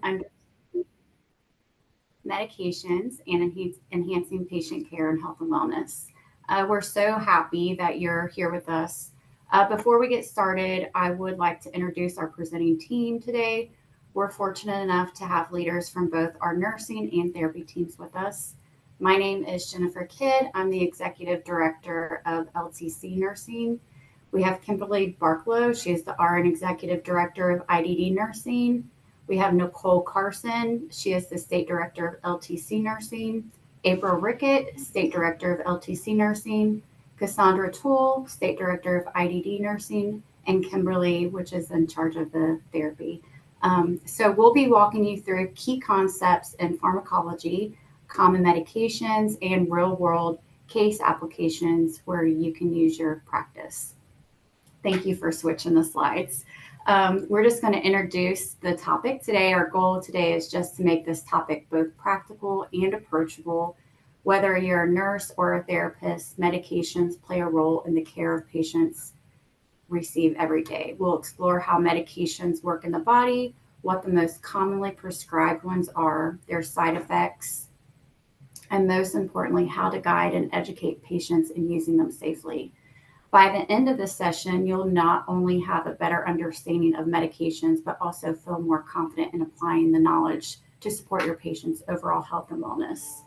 under medications and enhancing patient care and health and wellness. We're so happy that you're here with us. Before we get started, I would like to introduce our presenting team today. We're fortunate enough to have leaders from both our nursing and therapy teams with us. My name is Jennifer Kidd. I'm the Executive Director of LTC Nursing. We have Kimberly Barklow. She is the RN Executive Director of IDD Nursing. We have Nicole Carson. She is the State Director of LTC Nursing. April Rickett, State Director of LTC Nursing. Cassandra Toole, State Director of IDD Nursing. And Kimberly, which is in charge of the therapy. So we'll be walking you through key concepts in pharmacology, common medications, and real-world case applications where you can use your practice. Thank you for switching the slides. We're just going to introduce the topic today. Our goal today is just to make this topic both practical and approachable. Whether you're a nurse or a therapist, medications play a role in the care of patients receive every day. We'll explore how medications work in the body, what the most commonly prescribed ones are, their side effects, and most importantly, how to guide and educate patients in using them safely. By the end of this session, you'll not only have a better understanding of medications, but also feel more confident in applying the knowledge to support your patient's overall health and wellness.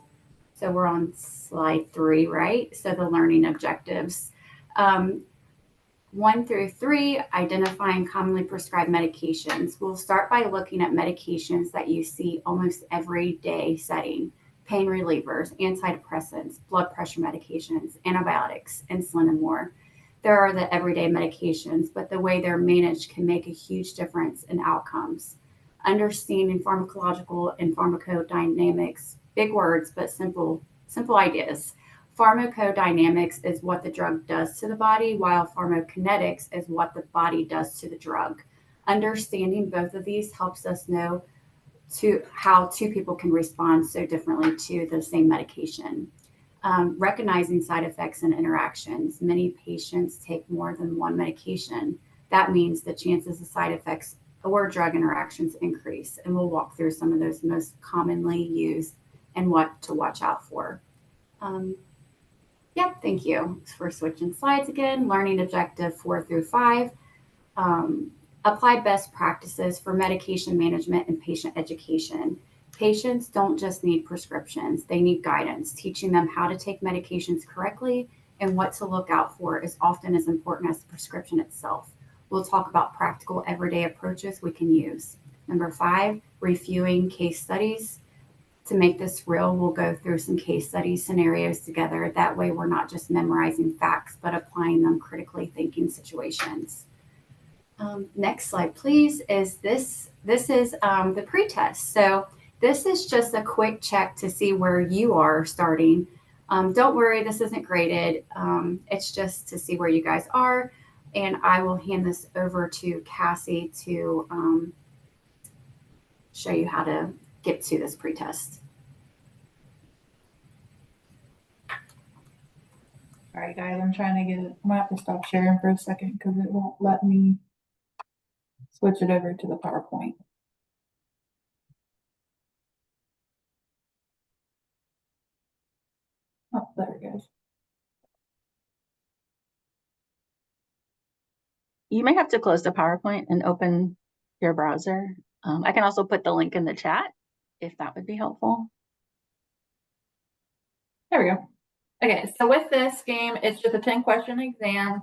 So we're on slide 3, right? So the learning objectives. 1 through 3, identifying commonly prescribed medications. We'll start by looking at medications that you see almost every day setting. Pain relievers, antidepressants, blood pressure medications, antibiotics, insulin, and more. There are the everyday medications, but the way they're managed can make a huge difference in outcomes. Understanding pharmacological and pharmacodynamics, big words, but simple ideas. Pharmacodynamics is what the drug does to the body, while pharmacokinetics is what the body does to the drug. Understanding both of these helps us know how two people can respond so differently to the same medication. Recognizing side effects and interactions. Many patients take more than one medication. That means the chances of side effects or drug interactions increase. And we'll walk through some of those most commonly used and what to watch out for. Thank you for switching slides again. Learning objective 4 through 5. Apply best practices for medication management and patient education. Patients don't just need prescriptions, they need guidance. Teaching them how to take medications correctly and what to look out for is often as important as the prescription itself. We'll talk about practical everyday approaches we can use. Number 5, reviewing case studies. To make this real, we'll go through some case study scenarios together. That way we're not just memorizing facts, but applying them critically thinking situations. Next slide, please, is this is the pretest. So this is just a quick check to see where you are starting. Don't worry, this isn't graded. It's just to see where you guys are. And I will hand this over to Cassie to show you how to get to this pretest. All right, guys, I'm trying to get it. I'm gonna have to stop sharing for a second because it won't let me switch it over to the PowerPoint. Oh, there it goes. You may have to close the PowerPoint and open your browser. I can also put the link in the chat if that would be helpful. There we go. Okay, so with this game, it's just a 10-question exam,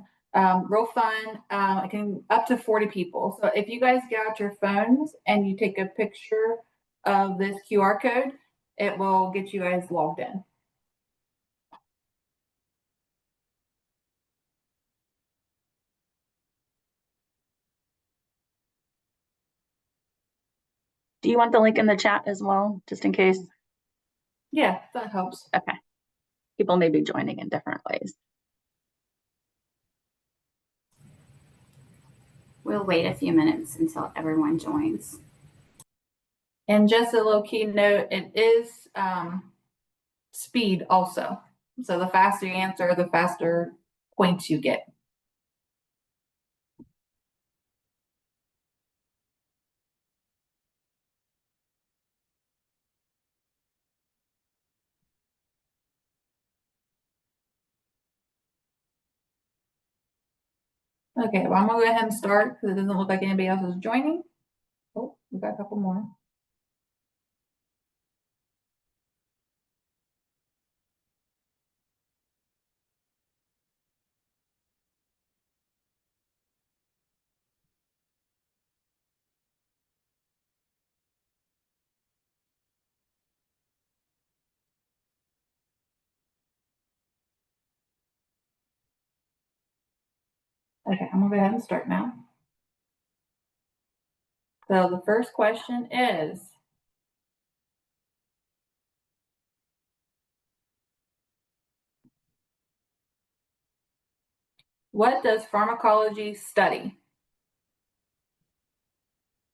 real fun. It can up to 40 people. So if you guys get out your phones and you take a picture of this QR code, it will get you guys logged in. Do you want the link in the chat as well, just in case? Yeah, that helps. Okay. People may be joining in different ways. We'll wait a few minutes until everyone joins. And just a little key note, it is speed also. So the faster you answer, the faster points you get. Okay, well, I'm gonna go ahead and start because it doesn't look like anybody else is joining. Oh, we've got a couple more. Okay, I'm gonna go ahead and start now. So the first question is, what does pharmacology study?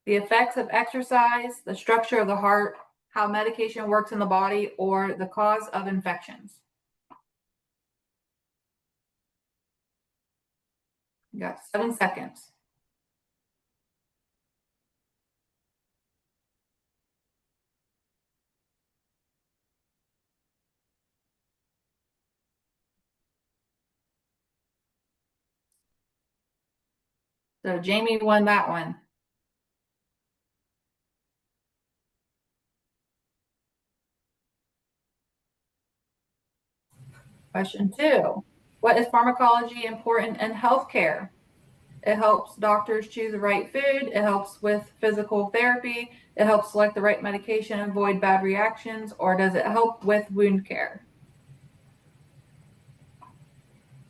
The effects of exercise, the structure of the heart, how medication works in the body, or the cause of infections? You got 7 seconds. So Jamie won that one. Question 2. What is pharmacology important in healthcare? It helps doctors choose the right food. It helps with physical therapy. It helps select the right medication and avoid bad reactions. Or does it help with wound care?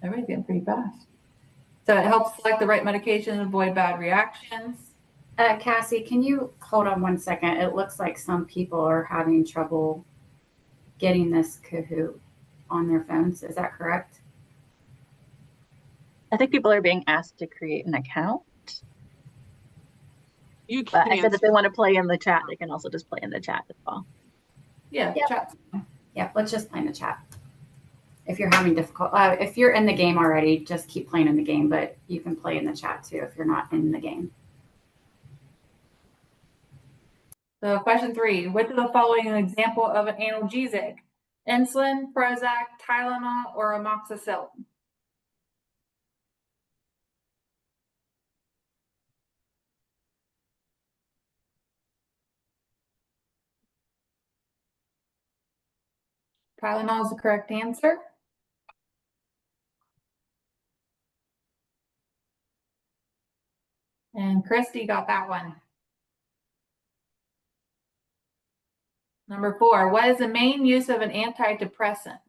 Everybody's getting pretty fast. So it helps select the right medication and avoid bad reactions. Cassie, can you hold on 1 second? It looks like some people are having trouble getting this Kahoot on their phones. Is that correct? I think people are being asked to create an account, You but I can said if they want to play in the chat, they can also just play in the chat as well. Yeah, Yep. chat. Yeah, let's just play in the chat. If you're having difficult, if you're in the game already, just keep playing in the game, but you can play in the chat too if you're not in the game. So question 3, which of the following is an example of an analgesic? Insulin, Prozac, Tylenol, or amoxicillin? Tylenol is the correct answer. And Christy got that one. Number 4, what is the main use of an antidepressant?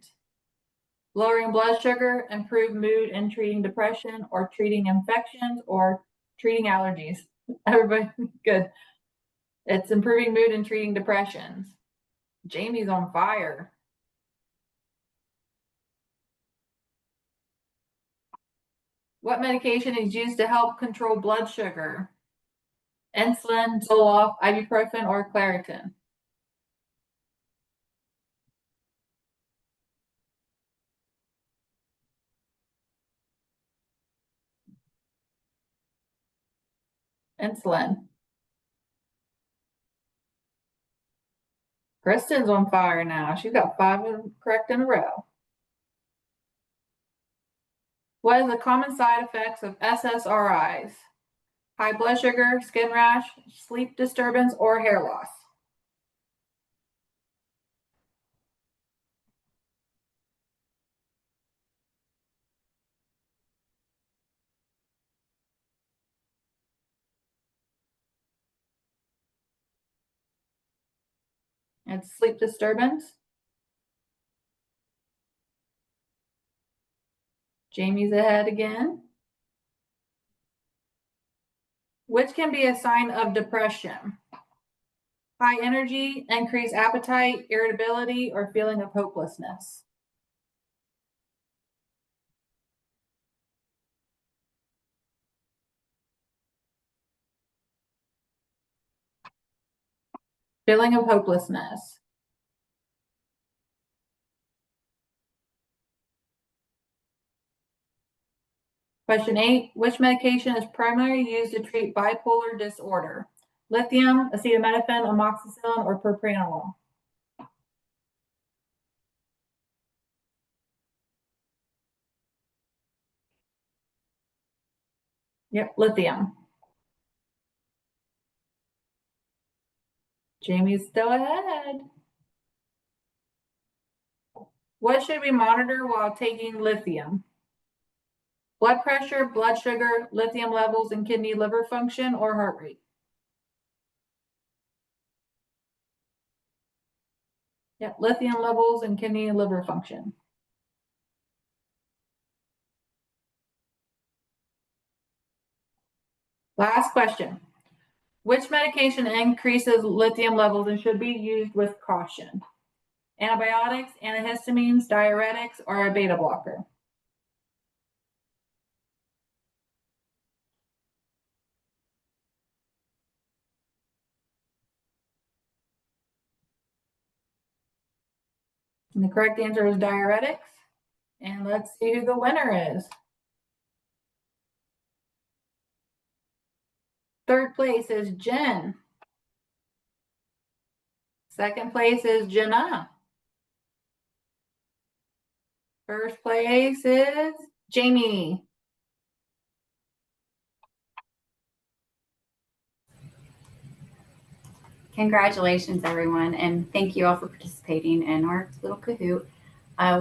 Lowering blood sugar, improve mood and treating depression, or treating infections, or treating allergies? Everybody, good. It's improving mood and treating depressions. Jamie's on fire. What medication is used to help control blood sugar? Insulin, Zoloft, ibuprofen, or Claritin? Insulin. Kristen's on fire now. She's got 5 correct in a row. What is the common side effects of SSRIs? High blood sugar, skin rash, sleep disturbance, or hair loss? It's sleep disturbance. Jamie's ahead again. Which can be a sign of depression? High energy, increased appetite, irritability, or feeling of hopelessness? Feeling of hopelessness. Question 8, which medication is primarily used to treat bipolar disorder? Lithium, acetaminophen, amoxicillin, or propranolol? Yep, lithium. Jamie's still ahead. What should we monitor while taking lithium? Blood pressure, blood sugar, lithium levels in kidney liver function, or heart rate? Yep, lithium levels in kidney and liver function. Last question. Which medication increases lithium levels and should be used with caution? Antibiotics, antihistamines, diuretics, or a beta blocker? And the correct answer is diuretics. And let's see who the winner is. Third place is Jen. Second place is Jenna. First place is Jamie. Congratulations, everyone, and thank you all for participating in our little Kahoot.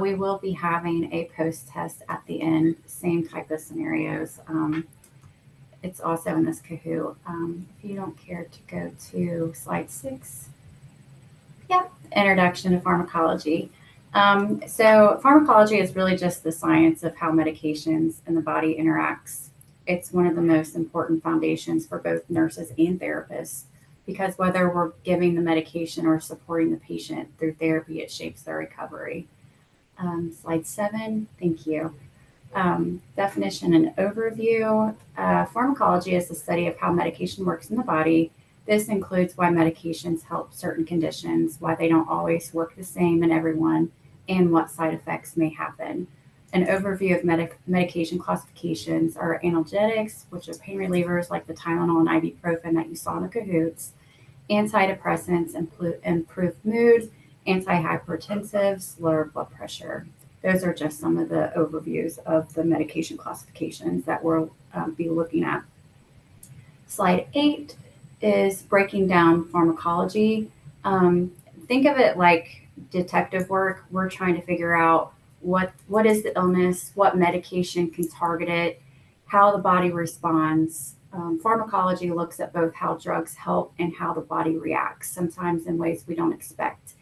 We will be having a post-test at the end, same type of scenarios. It's also in this Kahoot. If you don't care to go to slide 6. Yep, Introduction to Pharmacology. So pharmacology is really just the science of how medications in the body interacts. It's one of the most important foundations for both nurses and therapists, because whether we're giving the medication or supporting the patient through therapy, it shapes their recovery. Slide 7, thank you. Definition and overview. Pharmacology is the study of how medication works in the body. This includes why medications help certain conditions, why they don't always work the same in everyone, and what side effects may happen. An overview of medication classifications are analgesics, which are pain relievers like the Tylenol and ibuprofen that you saw in the Kahoots, antidepressants, improve mood, antihypertensives, lower blood pressure. Those are just some of the overviews of the medication classifications that we'll be looking at. Slide 8 is breaking down pharmacology. Think of it like detective work. We're trying to figure out what is the illness, what medication can target it, how the body responds. Pharmacology looks at both how drugs help and how the body reacts, sometimes in ways we don't expect.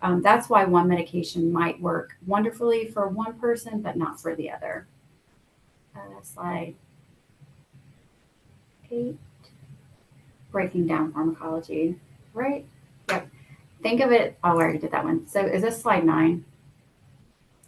That's why one medication might work wonderfully for one person, but not for the other. Slide 8, breaking down pharmacology, right? Yep. Think of it, oh, I already did that one. So is this slide 9?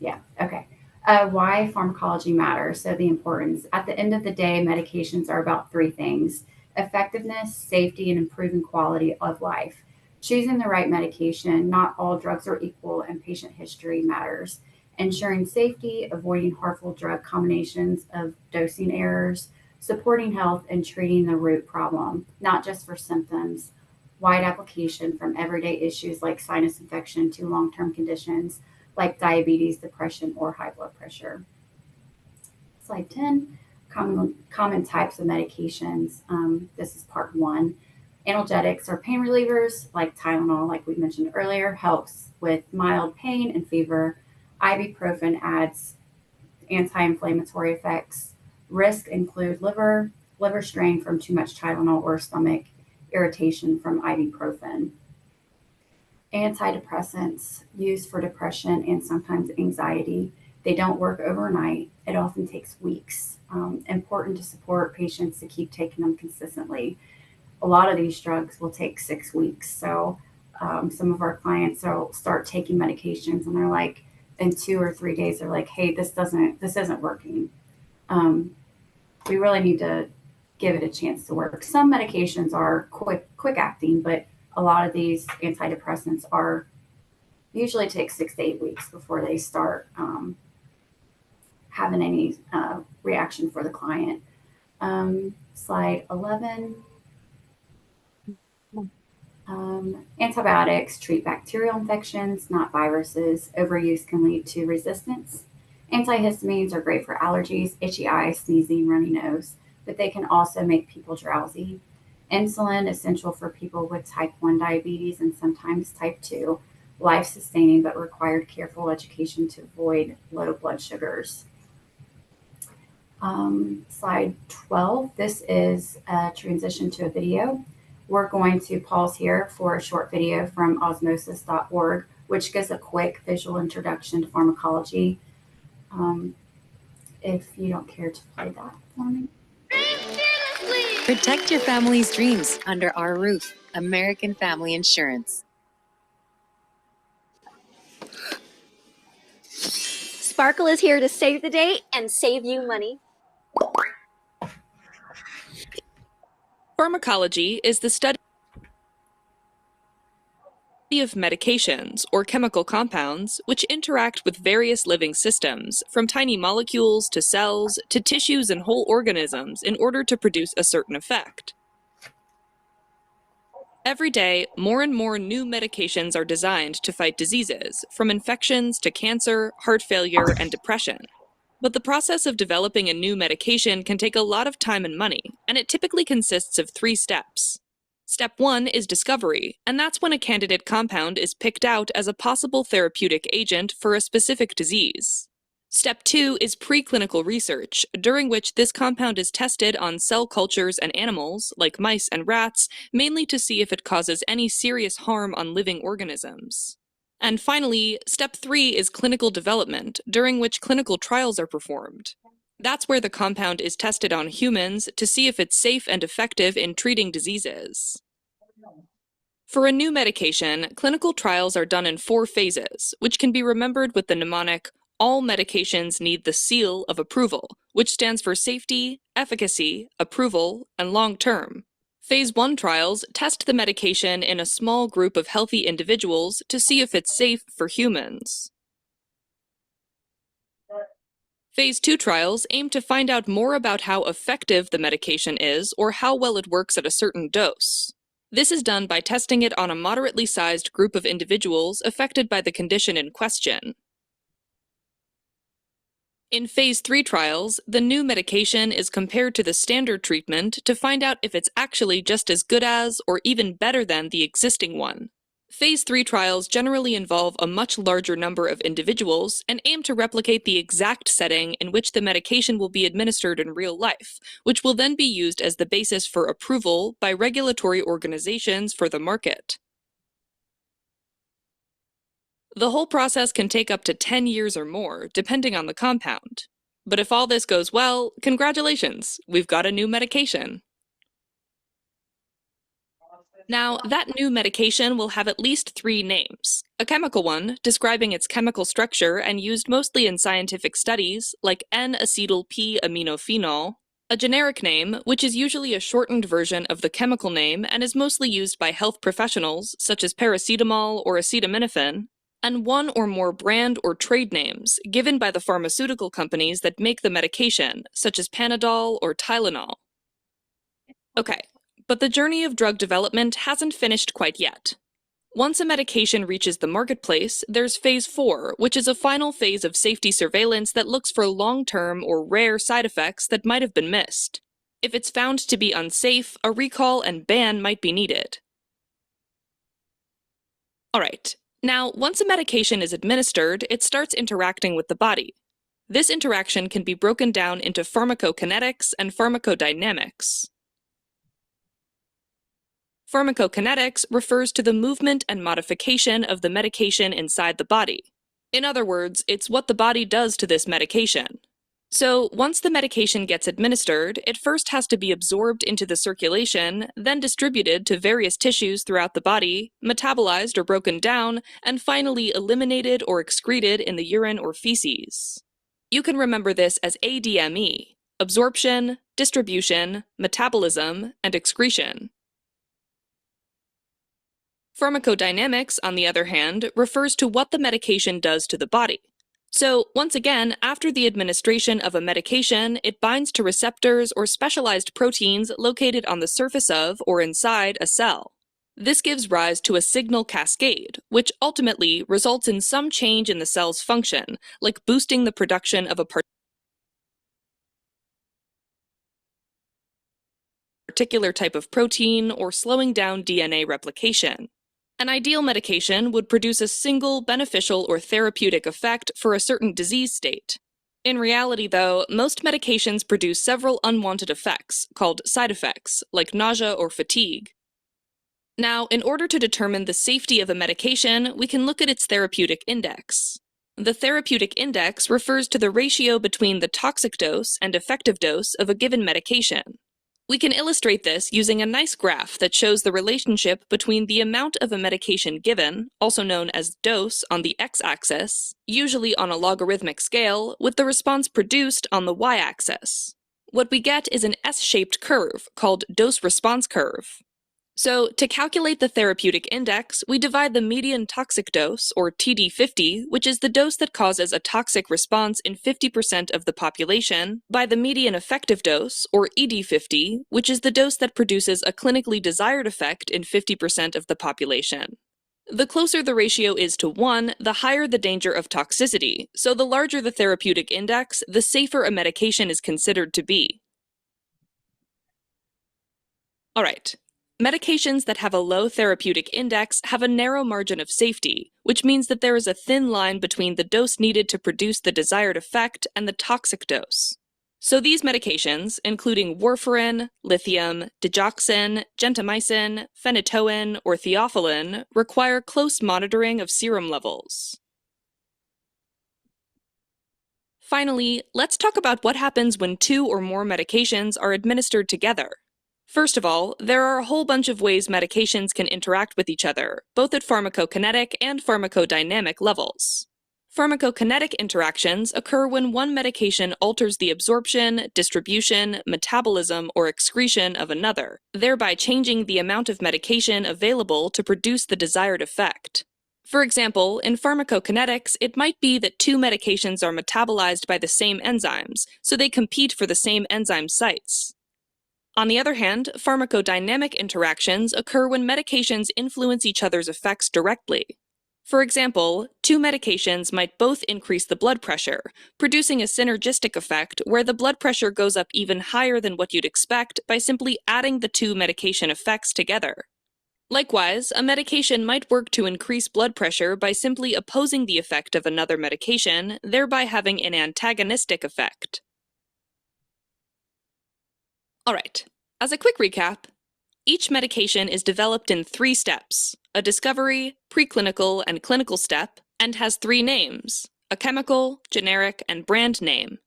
Yeah, okay. Why pharmacology matters, so the importance. At the end of the day, medications are about 3 things: effectiveness, safety, and improving quality of life. Choosing the right medication, not all drugs are equal, and patient history matters. Ensuring safety, avoiding harmful drug combinations of dosing errors, supporting health, and treating the root problem, not just for symptoms. Wide application from everyday issues like sinus infection to long-term conditions like diabetes, depression, or high blood pressure. Slide 10, common types of medications. This is part 1. Analgesics or pain relievers like Tylenol, like we mentioned earlier, helps with mild pain and fever. Ibuprofen adds anti-inflammatory effects. Risks include liver strain from too much Tylenol, or stomach irritation from ibuprofen. Antidepressants used for depression and sometimes anxiety. They don't work overnight. It often takes weeks. Important to support patients to keep taking them consistently. A lot of these drugs will take 6 weeks. So some of our clients will start taking medications and they're like, in 2 or 3 days, they're like, hey, this isn't working. We really need to give it a chance to work. Some medications are quick acting, but a lot of these antidepressants are usually take 6 to 8 weeks before they start having any reaction for the client. Slide 11. Antibiotics treat bacterial infections, not viruses. Overuse can lead to resistance. Antihistamines are great for allergies, itchy eyes, sneezing, runny nose. but they can also make people drowsy. Insulin, essential for people with type 1 diabetes and sometimes type 2, life sustaining but required careful education to avoid low blood sugars. Slide 12, this is a transition to a video. We're going to pause here for a short video from osmosis.org, which gives a quick visual introduction to pharmacology. If you don't care to play that for me. Protect your family's dreams under our roof. American Family Insurance. Sparkle is here to save the day and save you money. Pharmacology is the study of medications or chemical compounds which interact with various living systems, from tiny molecules to cells to tissues and whole organisms in order to produce a certain effect. Every day, more and more new medications are designed to fight diseases, from infections to cancer, heart failure, and depression. But the process of developing a new medication can take a lot of time and money, and it typically consists of 3 steps. Step 1 is discovery, and that's when a candidate compound is picked out as a possible therapeutic agent for a specific disease. Step 2 is preclinical research, during which this compound is tested on cell cultures and animals, like mice and rats, mainly to see if it causes any serious harm on living organisms. And finally, step 3 is clinical development, during which clinical trials are performed. That's where the compound is tested on humans to see if it's safe and effective in treating diseases. For a new medication, clinical trials are done in 4 phases, which can be remembered with the mnemonic, all medications need the seal of approval, which stands for safety, efficacy, approval, and long-term. Phase 1 trials test the medication in a small group of healthy individuals to see if it's safe for humans. Phase 2 trials aim to find out more about how effective the medication is or how well it works at a certain dose. This is done by testing it on a moderately sized group of individuals affected by the condition in question. In Phase 3 trials, the new medication is compared to the standard treatment to find out if it's actually just as good as or even better than the existing one. Phase 3 trials generally involve a much larger number of individuals and aim to replicate the exact setting in which the medication will be administered in real life, which will then be used as the basis for approval by regulatory organizations for the market. The whole process can take up to 10 years or more, depending on the compound. But if all this goes well, congratulations, we've got a new medication. Now, that new medication will have at least 3 names. A chemical one, describing its chemical structure and used mostly in scientific studies, like N-acetyl-P-aminophenol. A generic name, which is usually a shortened version of the chemical name and is mostly used by health professionals, such as paracetamol or acetaminophen. And 1 or more brand or trade names given by the pharmaceutical companies that make the medication, such as Panadol or Tylenol. Okay, but the journey of drug development hasn't finished quite yet. Once a medication reaches the marketplace, there's Phase 4, which is a final phase of safety surveillance that looks for long-term or rare side effects that might have been missed. If it's found to be unsafe, a recall and ban might be needed. Alright. Now, once a medication is administered, it starts interacting with the body. This interaction can be broken down into pharmacokinetics and pharmacodynamics. Pharmacokinetics refers to the movement and modification of the medication inside the body. In other words, it's what the body does to this medication. So, once the medication gets administered, it first has to be absorbed into the circulation, then distributed to various tissues throughout the body, metabolized or broken down, and finally eliminated or excreted in the urine or feces. You can remember this as ADME: absorption, distribution, metabolism, and excretion. Pharmacodynamics, on the other hand, refers to what the medication does to the body. So, once again, after the administration of a medication, it binds to receptors or specialized proteins located on the surface of or inside a cell. This gives rise to a signal cascade, which ultimately results in some change in the cell's function, like boosting the production of a particular type of protein or slowing down DNA replication. An ideal medication would produce a single beneficial or therapeutic effect for a certain disease state. In reality, though, most medications produce several unwanted effects, called side effects, like nausea or fatigue. Now, in order to determine the safety of a medication, we can look at its therapeutic index. The therapeutic index refers to the ratio between the toxic dose and effective dose of a given medication. We can illustrate this using a nice graph that shows the relationship between the amount of a medication given, also known as dose on the x-axis, usually on a logarithmic scale, with the response produced on the y-axis. What we get is an S-shaped curve called dose-response curve. So, to calculate the therapeutic index, we divide the median toxic dose, or TD50, which is the dose that causes a toxic response in 50% of the population, by the median effective dose, or ED50, which is the dose that produces a clinically desired effect in 50% of the population. The closer the ratio is to 1, the higher the danger of toxicity, so the larger the therapeutic index, the safer a medication is considered to be. Alright. Medications that have a low therapeutic index have a narrow margin of safety, which means that there is a thin line between the dose needed to produce the desired effect and the toxic dose. So these medications, including warfarin, lithium, digoxin, gentamicin, phenytoin, or theophylline, require close monitoring of serum levels. Finally, let's talk about what happens when 2 or more medications are administered together. First of all, there are a whole bunch of ways medications can interact with each other, both at pharmacokinetic and pharmacodynamic levels. Pharmacokinetic interactions occur when one medication alters the absorption, distribution, metabolism, or excretion of another, thereby changing the amount of medication available to produce the desired effect. For example, in pharmacokinetics, it might be that 2 medications are metabolized by the same enzymes, so they compete for the same enzyme sites. On the other hand, pharmacodynamic interactions occur when medications influence each other's effects directly. For example, 2 medications might both increase the blood pressure, producing a synergistic effect where the blood pressure goes up even higher than what you'd expect by simply adding the 2 medication effects together. Likewise, a medication might work to increase blood pressure by simply opposing the effect of another medication, thereby having an antagonistic effect. Alright, as a quick recap, each medication is developed in 3 steps, a discovery, preclinical, and clinical step, and has 3 names, a chemical, generic, and brand name.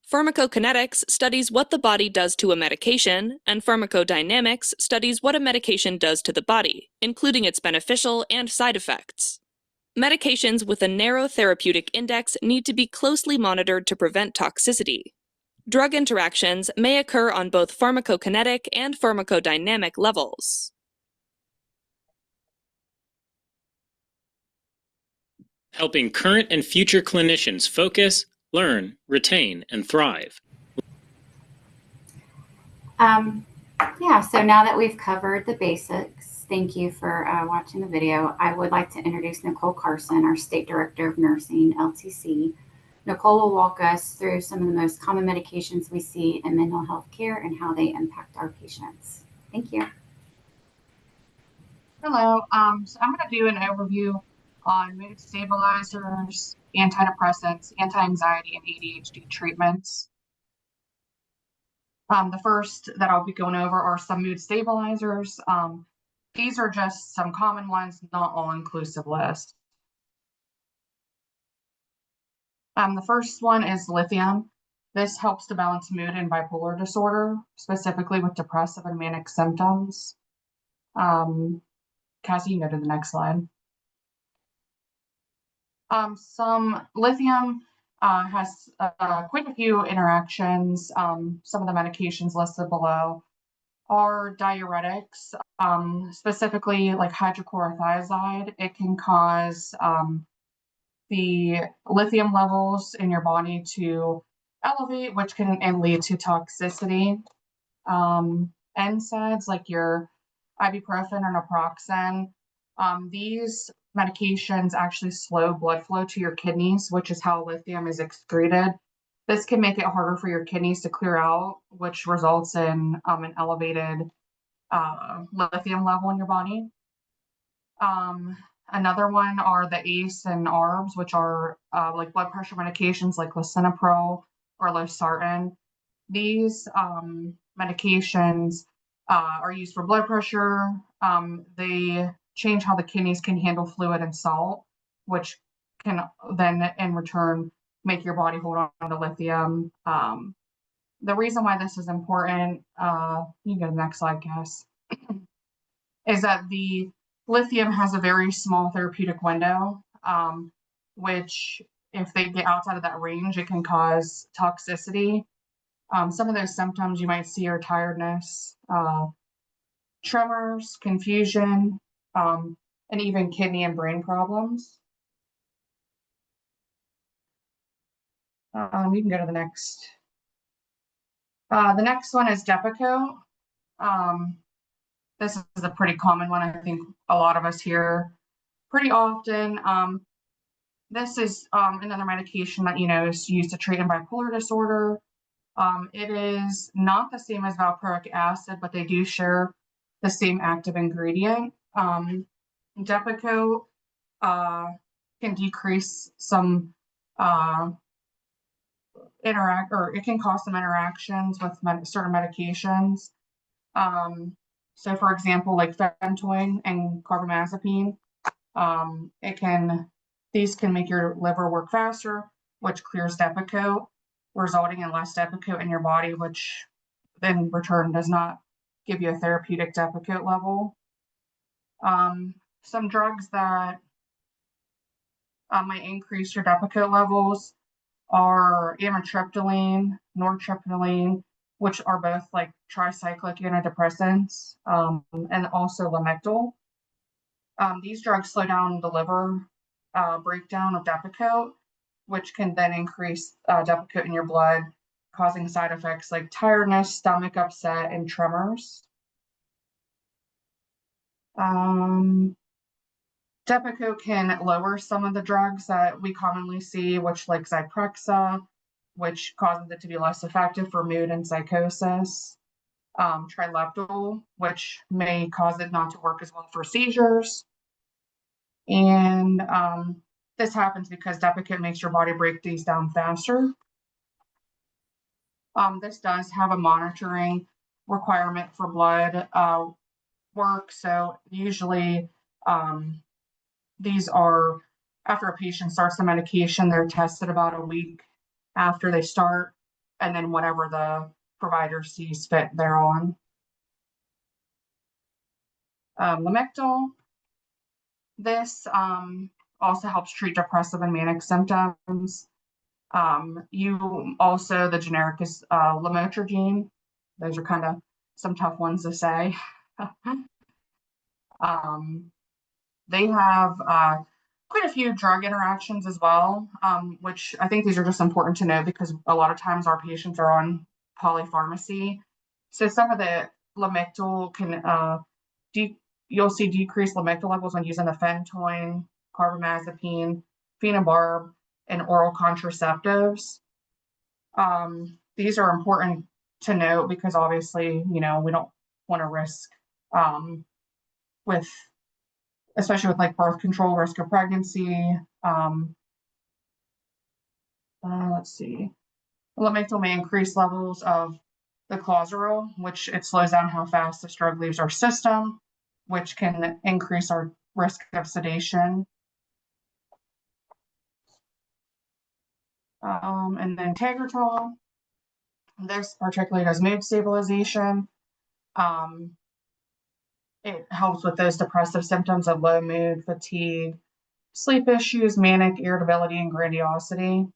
Pharmacokinetics studies what the body does to a medication, and pharmacodynamics studies what a medication does to the body, including its beneficial and side effects. Medications with a narrow therapeutic index need to be closely monitored to prevent toxicity. Drug interactions may occur on both pharmacokinetic and pharmacodynamic levels. Helping current and future clinicians focus, learn, retain, and thrive. So now that we've covered the basics, thank you for watching the video. I would like to introduce Nicole Carson, our State Director of Nursing, LTC. Nicole will walk us through some of the most common medications we see in mental health care and how they impact our patients. Thank you. Hello. So I'm going to do an overview on mood stabilizers, antidepressants, anti-anxiety, and ADHD treatments. The first that I'll be going over are some mood stabilizers. These are just some common ones, not all-inclusive list. The first one is lithium. This helps to balance mood in bipolar disorder, specifically with depressive and manic symptoms. Cassie, you can go to the next slide. Some lithium has quite a few interactions. Some of the medications listed below are diuretics, specifically like hydrochlorothiazide. It can cause the lithium levels in your body to elevate, which can lead to toxicity. NSAIDs like your ibuprofen or naproxen, these medications actually slow blood flow to your kidneys, which is how lithium is excreted. This can make it harder for your kidneys to clear out, which results in an elevated lithium level in your body. Another one are the ACE and ARBs, which are like blood pressure medications like lisinopril or losartan. These medications are used for blood pressure. They change how the kidneys can handle fluid and salt, which can then in return make your body hold on to lithium. The reason why this is important, you can go to the next slide, Cass, is that the lithium has a very small therapeutic window, which if they get outside of that range, it can cause toxicity. Some of those symptoms you might see are tiredness, tremors, confusion, and even kidney and brain problems. We can go to the next. The next one is Depakote. This is a pretty common one. I think a lot of us hear pretty often. This is another medication that is used to treat bipolar disorder. It is not the same as valproic acid, but they do share the same active ingredient. Depakote can decrease some it can cause some interactions with certain medications. So for example, like phenytoin and carbamazepine, these can make your liver work faster, which clears Depakote, resulting in less Depakote in your body, which then in return does not give you a therapeutic Depakote level. Some drugs that might increase your Depakote levels are amitriptyline, nortriptyline, which are both like tricyclic antidepressants, and also Lamictal. These drugs slow down the liver breakdown of Depakote, which can then increase Depakote in your blood, causing side effects like tiredness, stomach upset, and tremors. Depakote can lower some of the drugs that we commonly see, which like Zyprexa, which causes it to be less effective for mood and psychosis. Trileptal, which may cause it not to work as well for seizures. And this happens because Depakote makes your body break these down faster. This does have a monitoring requirement for blood work. So usually these are, after a patient starts the medication, they're tested about a week after they start, and then whatever the provider sees fit, they're on. Lamictal. This also helps treat depressive and manic symptoms. The generic is lamotrigine. Those are kind of some tough ones to say. They have quite a few drug interactions as well, which I think these are just important to know because a lot of times our patients are on polypharmacy. So some of the Lamictal can, you'll see decreased Lamictal levels when using the phenytoin, carbamazepine, phenobarb, and oral contraceptives. These are important to note because obviously, we don't want to risk especially with like birth control, risk of pregnancy. Let's see. Lamictal may increase levels of the clozaril, which it slows down how fast this drug leaves our system, which can increase our risk of sedation. And then Tegretol. This particularly does mood stabilization. It helps with those depressive symptoms of low mood, fatigue, sleep issues, manic irritability, and grandiosity.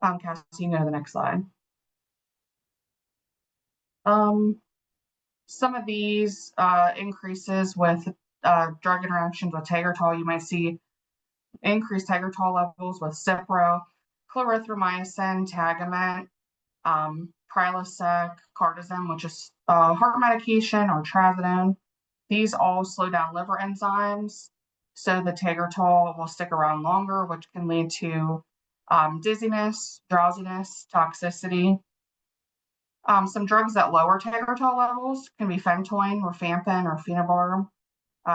Cassie, you can go to the next slide. Some of these increases with drug interactions with Tegretol, you might see increased Tegretol levels with Cipro, clarithromycin, Tagamet, Prilosec, Cardizem, which is heart medication, or Trazodone. These all slow down liver enzymes. So the Tegretol will stick around longer, which can lead to dizziness, drowsiness, toxicity. Some drugs that lower Tegretol levels can be phenytoin, rifampin, or phenobarb.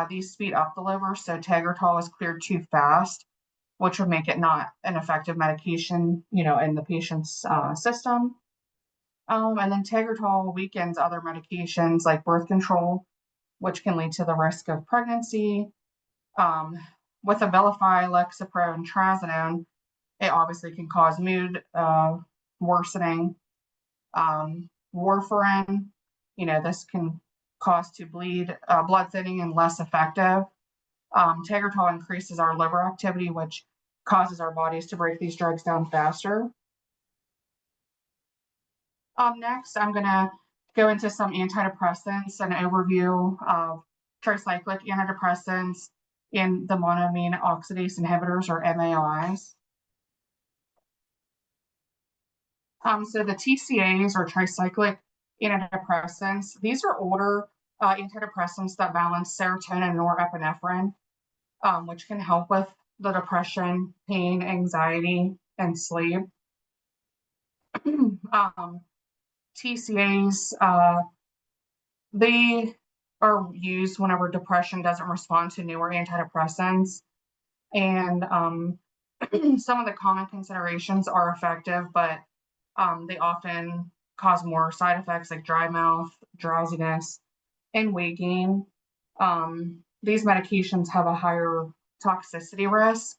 These speed up the liver, so Tegretol is cleared too fast, which would make it not an effective medication, in the patient's system. And then Tegretol weakens other medications like birth control, which can lead to the risk of pregnancy. With Abilify, Lexapro, and Trazodone, it obviously can cause mood worsening. Warfarin, this can cause to bleed, blood thinning, and less effective. Tegretol increases our liver activity, which causes our bodies to break these drugs down faster. Next, I'm going to go into some antidepressants, an overview of tricyclic antidepressants and the monoamine oxidase inhibitors, or MAOIs. So the TCAs, or tricyclic antidepressants, these are older antidepressants that balance serotonin and norepinephrine, which can help with the depression, pain, anxiety, and sleep. TCAs, they are used whenever depression doesn't respond to newer antidepressants. And some of the common considerations are effective, but they often cause more side effects like dry mouth, drowsiness, and weight gain. These medications have a higher toxicity risk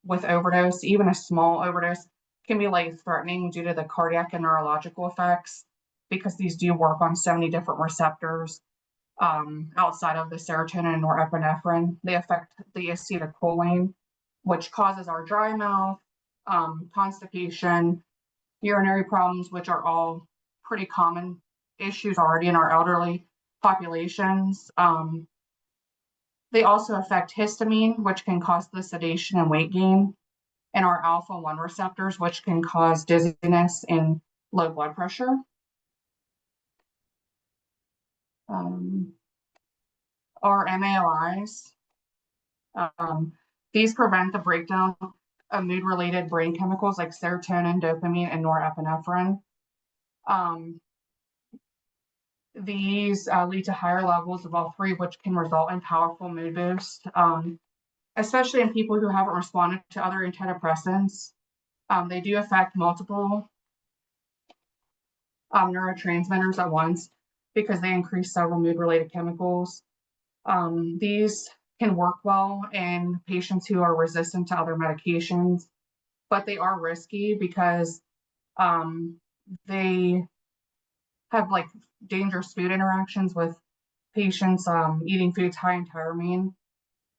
with overdose. Even a small overdose can be life-threatening due to the cardiac and neurological effects, because these do work on so many different receptors outside of the serotonin and norepinephrine. They affect the acetylcholine, which causes our dry mouth, constipation, urinary problems, which are all pretty common issues already in our elderly populations. They also affect histamine, which can cause the sedation and weight gain, and our alpha-1 receptors, which can cause dizziness and low blood pressure. Our MAOIs, these prevent the breakdown of mood-related brain chemicals like serotonin, dopamine, and norepinephrine. These lead to higher levels of all three, which can result in powerful mood boosts, especially in people who haven't responded to other antidepressants. They do affect multiple neurotransmitters at once because they increase several mood-related chemicals. These can work well in patients who are resistant to other medications, but they are risky because they have dangerous food interactions with patients eating foods high in tyramine,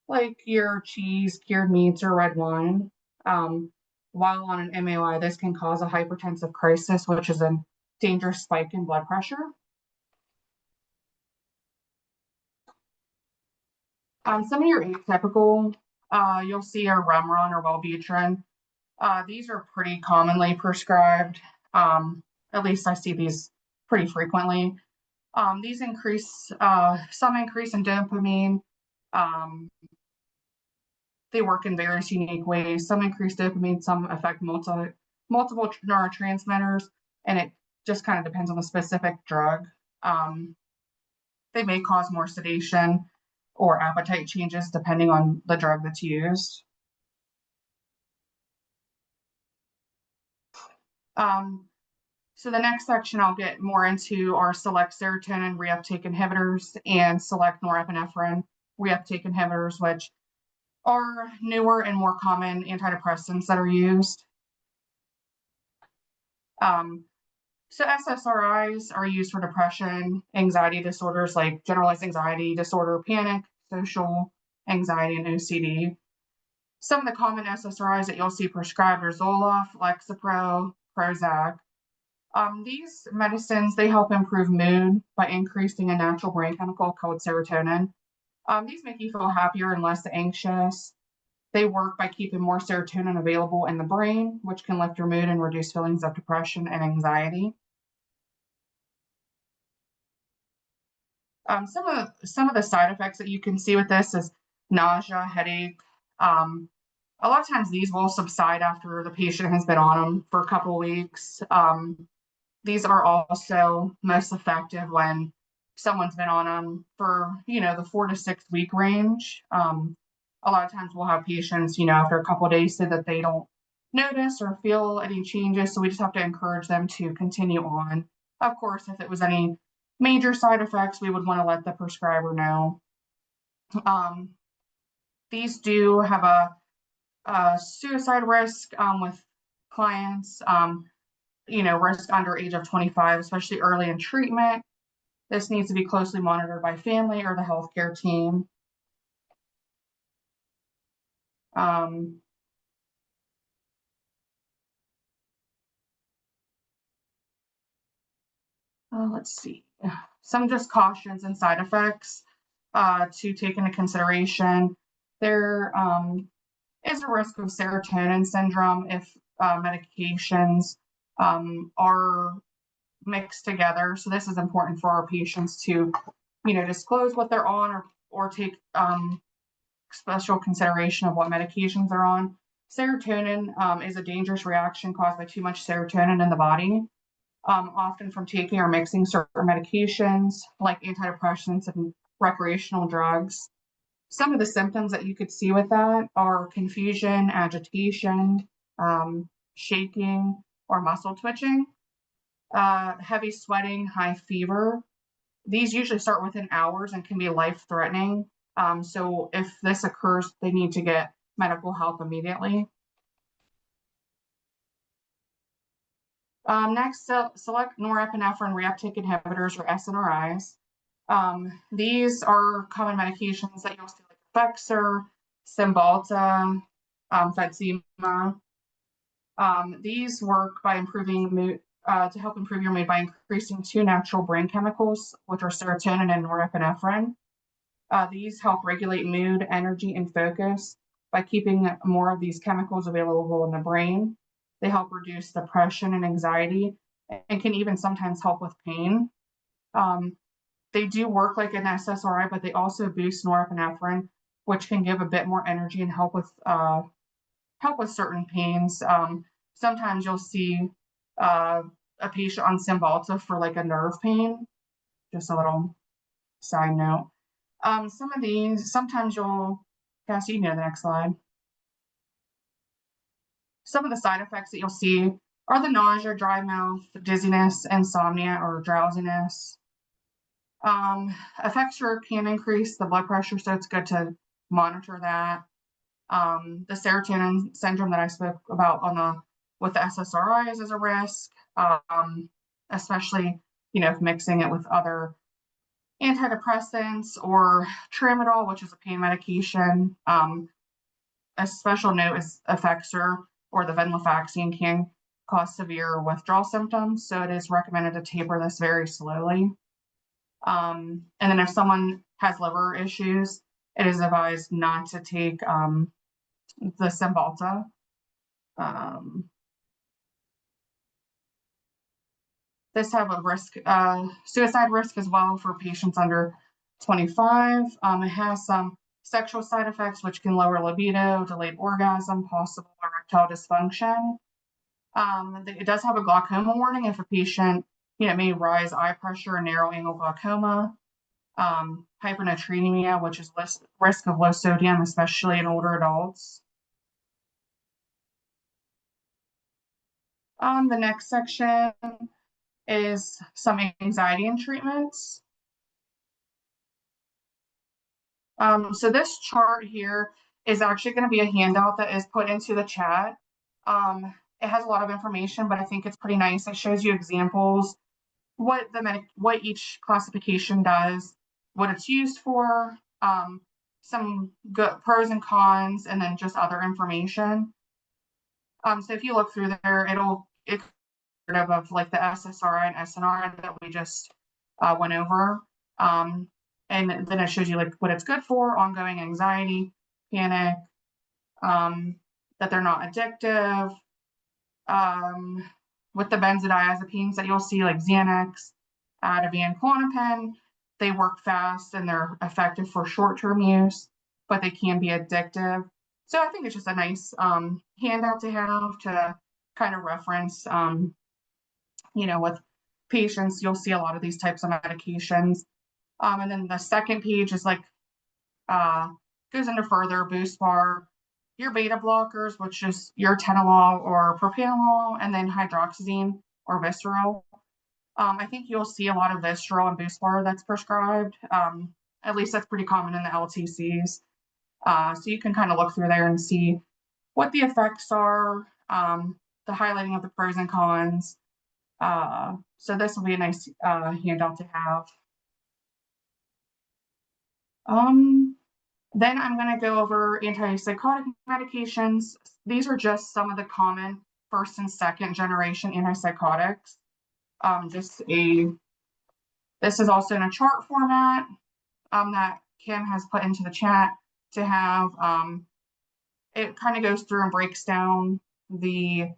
like your cheese, cured meats, or red wine. While on an MAOI, this can cause a hypertensive crisis, which is a dangerous spike in blood pressure. Some of your atypical, you'll see are Remeron or Wellbutrin. These are pretty commonly prescribed. At least I see these pretty frequently. These increase, some increase in dopamine. They work in various unique ways. Some increase dopamine, some affect multiple neurotransmitters, and it just kind of depends on the specific drug. They may cause more sedation or appetite changes depending on the drug that's used. So the next section I'll get more into are select serotonin reuptake inhibitors and select norepinephrine reuptake inhibitors, which are newer and more common antidepressants that are used. So SSRIs are used for depression, anxiety disorders like generalized anxiety disorder, panic, social anxiety, and OCD. Some of the common SSRIs that you'll see prescribed are Zoloft, Lexapro, Prozac. These medicines, they help improve mood by increasing a natural brain chemical called serotonin. These make you feel happier and less anxious. They work by keeping more serotonin available in the brain, which can lift your mood and reduce feelings of depression and anxiety. Some of the side effects that you can see with this is nausea, headache. A lot of times these will subside after the patient has been on them for a couple of weeks. These are also most effective when someone's been on them for, the 4 to 6 week range. A lot of times we'll have patients, after a couple of days say that they don't notice or feel any changes. So we just have to encourage them to continue on. Of course, if it was any major side effects, we would want to let the prescriber know. These do have a suicide risk with clients, risk under age of 25, especially early in treatment. This needs to be closely monitored by family or the healthcare team. Let's see, some just cautions and side effects to take into consideration. There is a risk of serotonin syndrome if medications are mixed together. So this is important for our patients to, disclose what they're on or take special consideration of what medications they're on. Serotonin is a dangerous reaction caused by too much serotonin in the body, often from taking or mixing certain medications like antidepressants and recreational drugs. Some of the symptoms that you could see with that are confusion, agitation, shaking, or muscle twitching, heavy sweating, high fever. These usually start within hours and can be life-threatening. So if this occurs, they need to get medical help immediately. Next, select norepinephrine reuptake inhibitors or SNRIs. These are common medications that you'll see like Effexor, Cymbalta, Fadsima. These work by improving mood, to help improve your mood by increasing two natural brain chemicals, which are serotonin and norepinephrine. These help regulate mood, energy, and focus by keeping more of these chemicals available in the brain. They help reduce depression and anxiety and can even sometimes help with pain. They do work like an SSRI, but they also boost norepinephrine, which can give a bit more energy and help with certain pains. Sometimes you'll see a patient on Cymbalta for like a nerve pain. Just a little side note. Some of these, sometimes you'll, Cassie, you can go to the next slide. Some of the side effects that you'll see are the nausea, dry mouth, dizziness, insomnia, or drowsiness. Effexor can increase the blood pressure, so it's good to monitor that. The serotonin syndrome that I spoke about with the SSRIs is a risk, especially if mixing it with other antidepressants or tramadol, which is a pain medication. A special note is Effexor or the venlafaxine can cause severe withdrawal symptoms, so it is recommended to taper this very slowly. And then if someone has liver issues, it is advised not to take the Cymbalta. This have a risk, suicide risk as well for patients under 25. It has some sexual side effects, which can lower libido, delayed orgasm, possible erectile dysfunction. It does have a glaucoma warning if a patient, may rise eye pressure and narrow angle glaucoma. Hyponatremia, which is risk of low sodium, especially in older adults. The next section is some anxiety and treatments. So this chart here is actually going to be a handout that is put into the chat. It has a lot of information, but I think it's pretty nice. It shows you examples, what each classification does, what it's used for, some good pros and cons, and then just other information. So if you look through there, it's of like the SSRI and SNRI that we just went over. And then it shows you like what it's good for, ongoing anxiety, panic, that they're not addictive. With the benzodiazepines that you'll see like Xanax, Ativan, Klonopin, they work fast and they're effective for short-term use, but they can be addictive. So I think it's just a nice handout to have to kind of reference, with patients, you'll see a lot of these types of medications. And then the second page is like, goes into further boost bar, your beta blockers, which is your atenolol or propranolol, and then hydroxyzine or Visceral. I think you'll see a lot of Visceral and boost bar that's prescribed. At least that's pretty common in the LTCs. So you can kind of look through there and see what the effects are, the highlighting of the pros and cons. So this will be a nice handout to have. Then I'm going to go over antipsychotic medications. These are just some of the common first and second generation antipsychotics. This is also in a chart format that Kim has put into the chat to have. It kind of goes through and breaks down the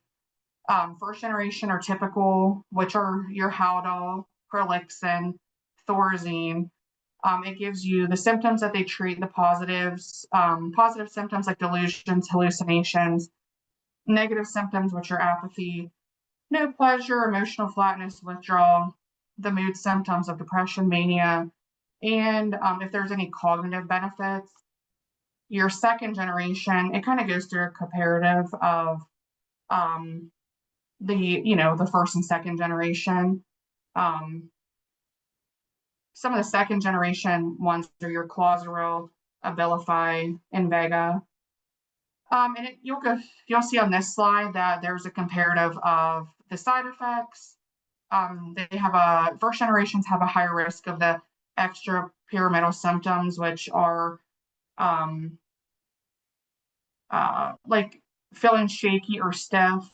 first generation or typical, which are your Haldol, Prolixin, Thorazine. It gives you the symptoms that they treat, the positives, positive symptoms like delusions, hallucinations, negative symptoms, which are apathy, no pleasure, emotional flatness, withdrawal, the mood symptoms of depression, mania, and if there's any cognitive benefits. Your second generation, it kind of goes through a comparative of the first and second generation. Some of the second generation ones are your Clozaril, Abilify, Invega. And you'll see on this slide that there's a comparative of the side effects. First generations have a higher risk of the extrapyramidal symptoms, which are like feeling shaky or stiff,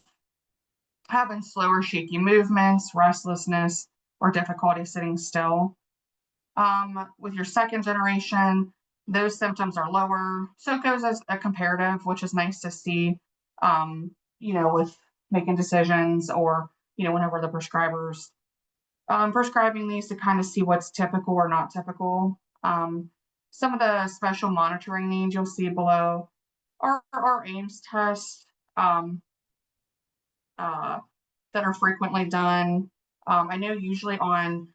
having slower shaky movements, restlessness, or difficulty sitting still. With your second generation, those symptoms are lower. So it goes as a comparative, which is nice to see, with making decisions or, whenever the prescribers prescribing these to kind of see what's typical or not typical. Some of the special monitoring needs you'll see below are Ames tests that are frequently done. I know usually on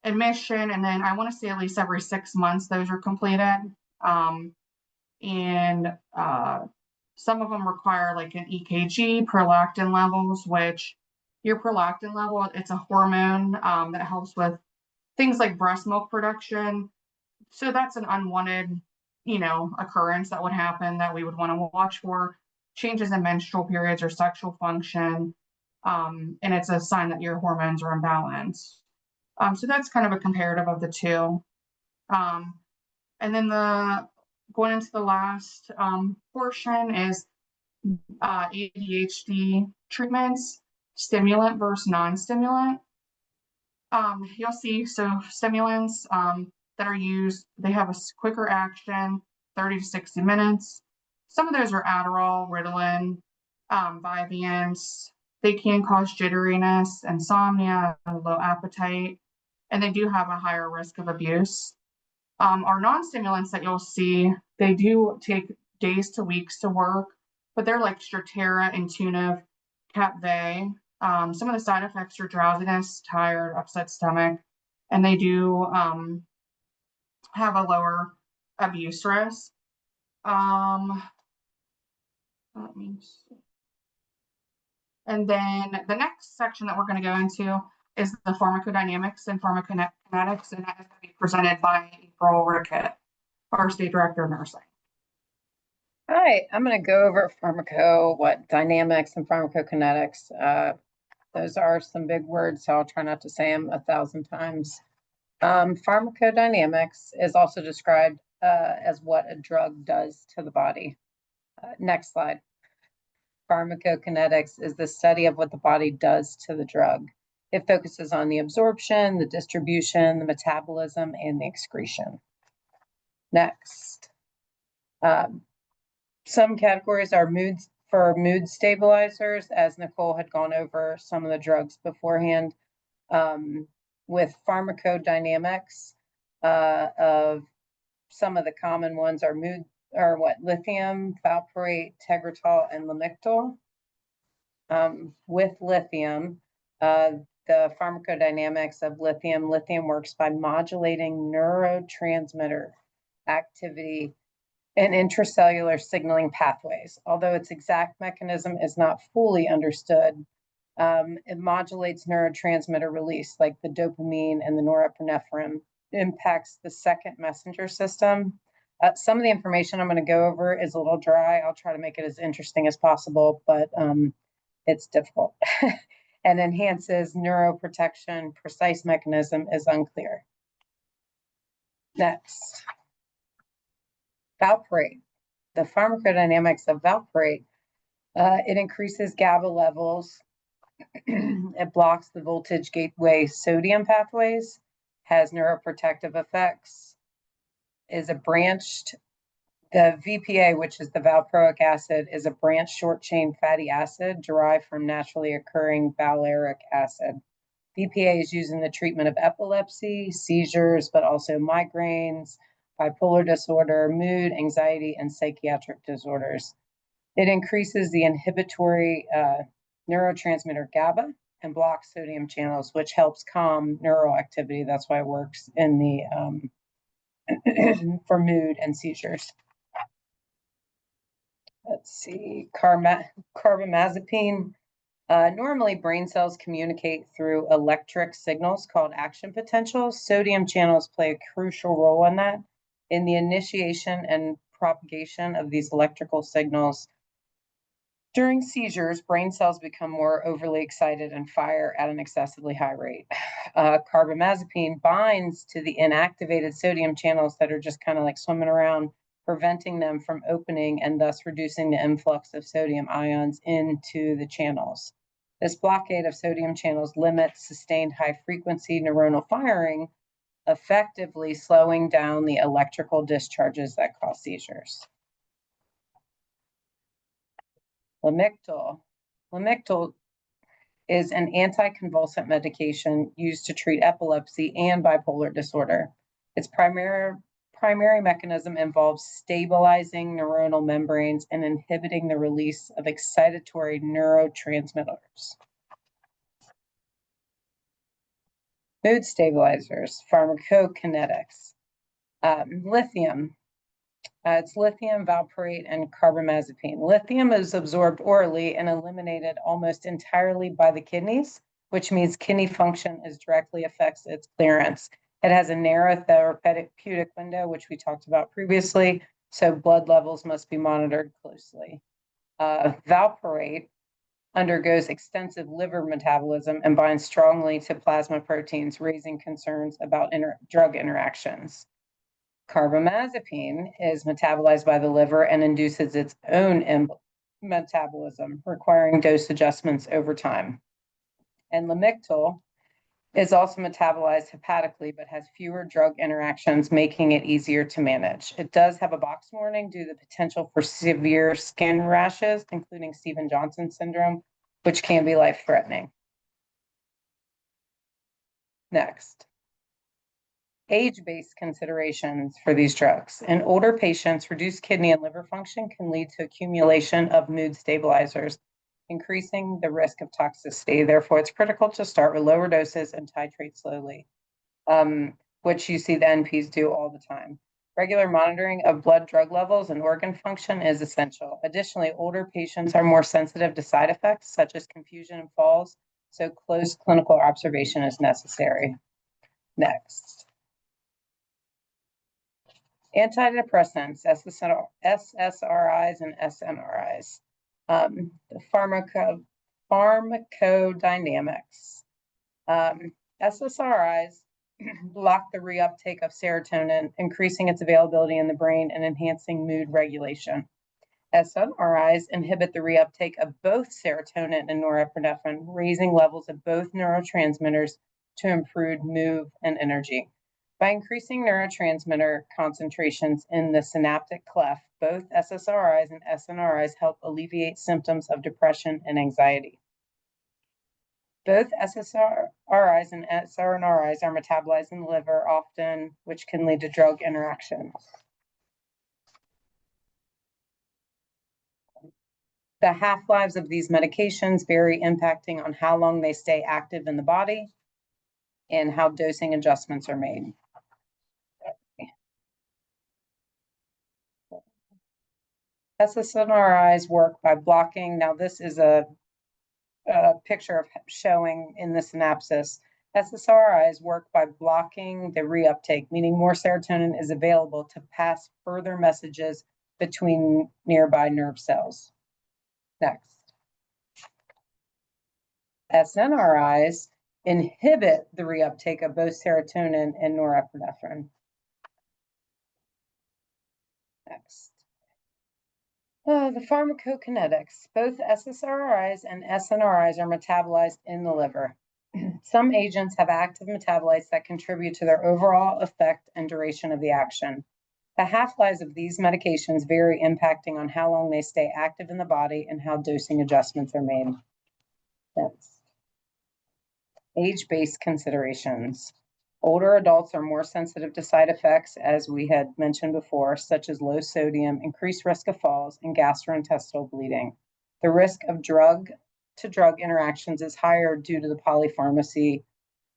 admission, and then I want to say at least every 6 months those are completed. And some of them require like an EKG, prolactin levels, which your prolactin level, it's a hormone that helps with things like breast milk production. So that's an unwanted, occurrence that would happen that we would want to watch for. Changes in menstrual periods or sexual function. And it's a sign that your hormones are imbalanced. So that's kind of a comparative of the two. And then going into the last portion is ADHD treatments, stimulant versus non-stimulant. You'll see, so stimulants that are used, they have a quicker action, 30 to 60 minutes. Some of those are Adderall, Ritalin, Vyvanse. They can cause jitteriness, insomnia, low appetite, and they do have a higher risk of abuse. Our non-stimulants that you'll see, they do take days to weeks to work, but they're like Strattera, Intuniv, Capvey. Some of the side effects are drowsiness, tired, upset stomach, and they do have a lower abuse risk. Let me see. And then the next section that we're going to go into is the pharmacodynamics and pharmacokinetics, and that is going to be presented by April Rickett, our State Director of Nursing. Hi, I'm going to go over dynamics and pharmacokinetics. Those are some big words, so I'll try not to say them 1,000 times. Pharmacodynamics is also described as what a drug does to the body. Next slide. Pharmacokinetics is the study of what the body does to the drug. It focuses on the absorption, the distribution, the metabolism, and the excretion. Next. Some categories are mood stabilizers, as Nicole had gone over some of the drugs beforehand. With pharmacodynamics, of some of the common ones are lithium, valproate, Tegretol, and Lamictal. With lithium, the pharmacodynamics of lithium works by modulating neurotransmitter activity and intracellular signaling pathways. Although its exact mechanism is not fully understood, it modulates neurotransmitter release like the dopamine and the norepinephrine, impacts the second messenger system. Some of the information I'm going to go over is a little dry. I'll try to make it as interesting as possible, but it's difficult. And enhances neuroprotection. Precise mechanism is unclear. Next, valproate. The pharmacodynamics of valproate. It increases GABA levels. It blocks the voltage gateway sodium pathways, has neuroprotective effects, is a branched. The VPA, which is the valproic acid, is a branched short-chain fatty acid derived from naturally occurring valeric acid. VPA is used in the treatment of epilepsy, seizures, but also migraines, bipolar disorder, mood, anxiety, and psychiatric disorders. It increases the inhibitory neurotransmitter GABA and blocks sodium channels, which helps calm neural activity. That's why it works in the for mood and seizures. Let's see, carbamazepine. Normally, brain cells communicate through electric signals called action potentials. Sodium channels play a crucial role in that. In the initiation and propagation of these electrical signals, during seizures, brain cells become more overly excited and fire at an excessively high rate. Carbamazepine binds to the inactivated sodium channels that are just kind of like swimming around, preventing them from opening and thus reducing the influx of sodium ions into the channels. This blockade of sodium channels limits sustained high-frequency neuronal firing, effectively slowing down the electrical discharges that cause seizures. Lamictal. Lamictal is an anticonvulsant medication used to treat epilepsy and bipolar disorder. Its primary mechanism involves stabilizing neuronal membranes and inhibiting the release of excitatory neurotransmitters. Mood stabilizers, pharmacokinetics. Lithium. It's lithium, valproate, and carbamazepine. Lithium is absorbed orally and eliminated almost entirely by the kidneys, which means kidney function directly affects its clearance. It has a narrow therapeutic window, which we talked about previously, so blood levels must be monitored closely. Valproate undergoes extensive liver metabolism and binds strongly to plasma proteins, raising concerns about drug interactions. Carbamazepine is metabolized by the liver and induces its own metabolism, requiring dose adjustments over time. And Lamictal is also metabolized hepatically, but has fewer drug interactions, making it easier to manage. It does have a box warning due to the potential for severe skin rashes, including Stevens-Johnson syndrome, which can be life-threatening. Next. Age-based considerations for these drugs. In older patients, reduced kidney and liver function can lead to accumulation of mood stabilizers, increasing the risk of toxicity. Therefore, it's critical to start with lower doses and titrate slowly, which you see the NPs do all the time. Regular monitoring of blood drug levels and organ function is essential. Additionally, older patients are more sensitive to side effects such as confusion and falls, so close clinical observation is necessary. Next. Antidepressants, SSRIs and SNRIs. The pharmacodynamics. SSRIs block the reuptake of serotonin, increasing its availability in the brain and enhancing mood regulation. SNRIs inhibit the reuptake of both serotonin and norepinephrine, raising levels of both neurotransmitters to improve mood and energy. By increasing neurotransmitter concentrations in the synaptic cleft, both SSRIs and SNRIs help alleviate symptoms of depression and anxiety. Both SSRIs and SNRIs are metabolized in the liver often, which can lead to drug interactions. The half-lives of these medications vary, impacting on how long they stay active in the body and how dosing adjustments are made. SSRIs work by blocking. Now, this is a picture of showing in the synopsis. SSRIs work by blocking the reuptake, meaning more serotonin is available to pass further messages between nearby nerve cells. Next. SNRIs inhibit the reuptake of both serotonin and norepinephrine. Next. The pharmacokinetics. Both SSRIs and SNRIs are metabolized in the liver. Some agents have active metabolites that contribute to their overall effect and duration of the action. The half-lives of these medications vary, impacting on how long they stay active in the body and how dosing adjustments are made. Next. Age-based considerations. Older adults are more sensitive to side effects, as we had mentioned before, such as low sodium, increased risk of falls, and gastrointestinal bleeding. The risk of drug-to-drug interactions is higher due to the polypharmacy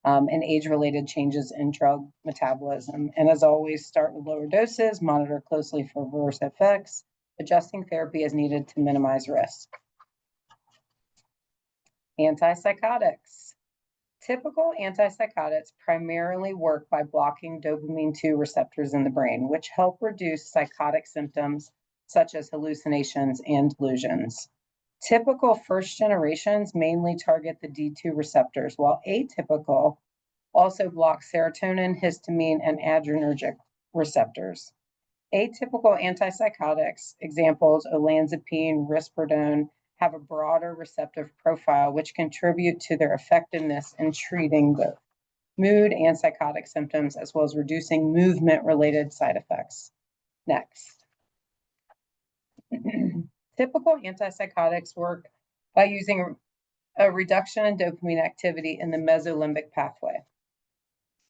and age-related changes in drug metabolism. And as always, start with lower doses, monitor closely for adverse effects, adjusting therapy as needed to minimize risk. Antipsychotics. Typical antipsychotics primarily work by blocking dopamine 2 receptors in the brain, which help reduce psychotic symptoms such as hallucinations and delusions. Typical first generations mainly target the D2 receptors, while atypical also block serotonin, histamine, and adrenergic receptors. Atypical antipsychotics, examples olanzapine, risperidone, have a broader receptive profile, which contribute to their effectiveness in treating both mood and psychotic symptoms, as well as reducing movement-related side effects. Next. Typical antipsychotics work by using a reduction in dopamine activity in the mesolimbic pathway.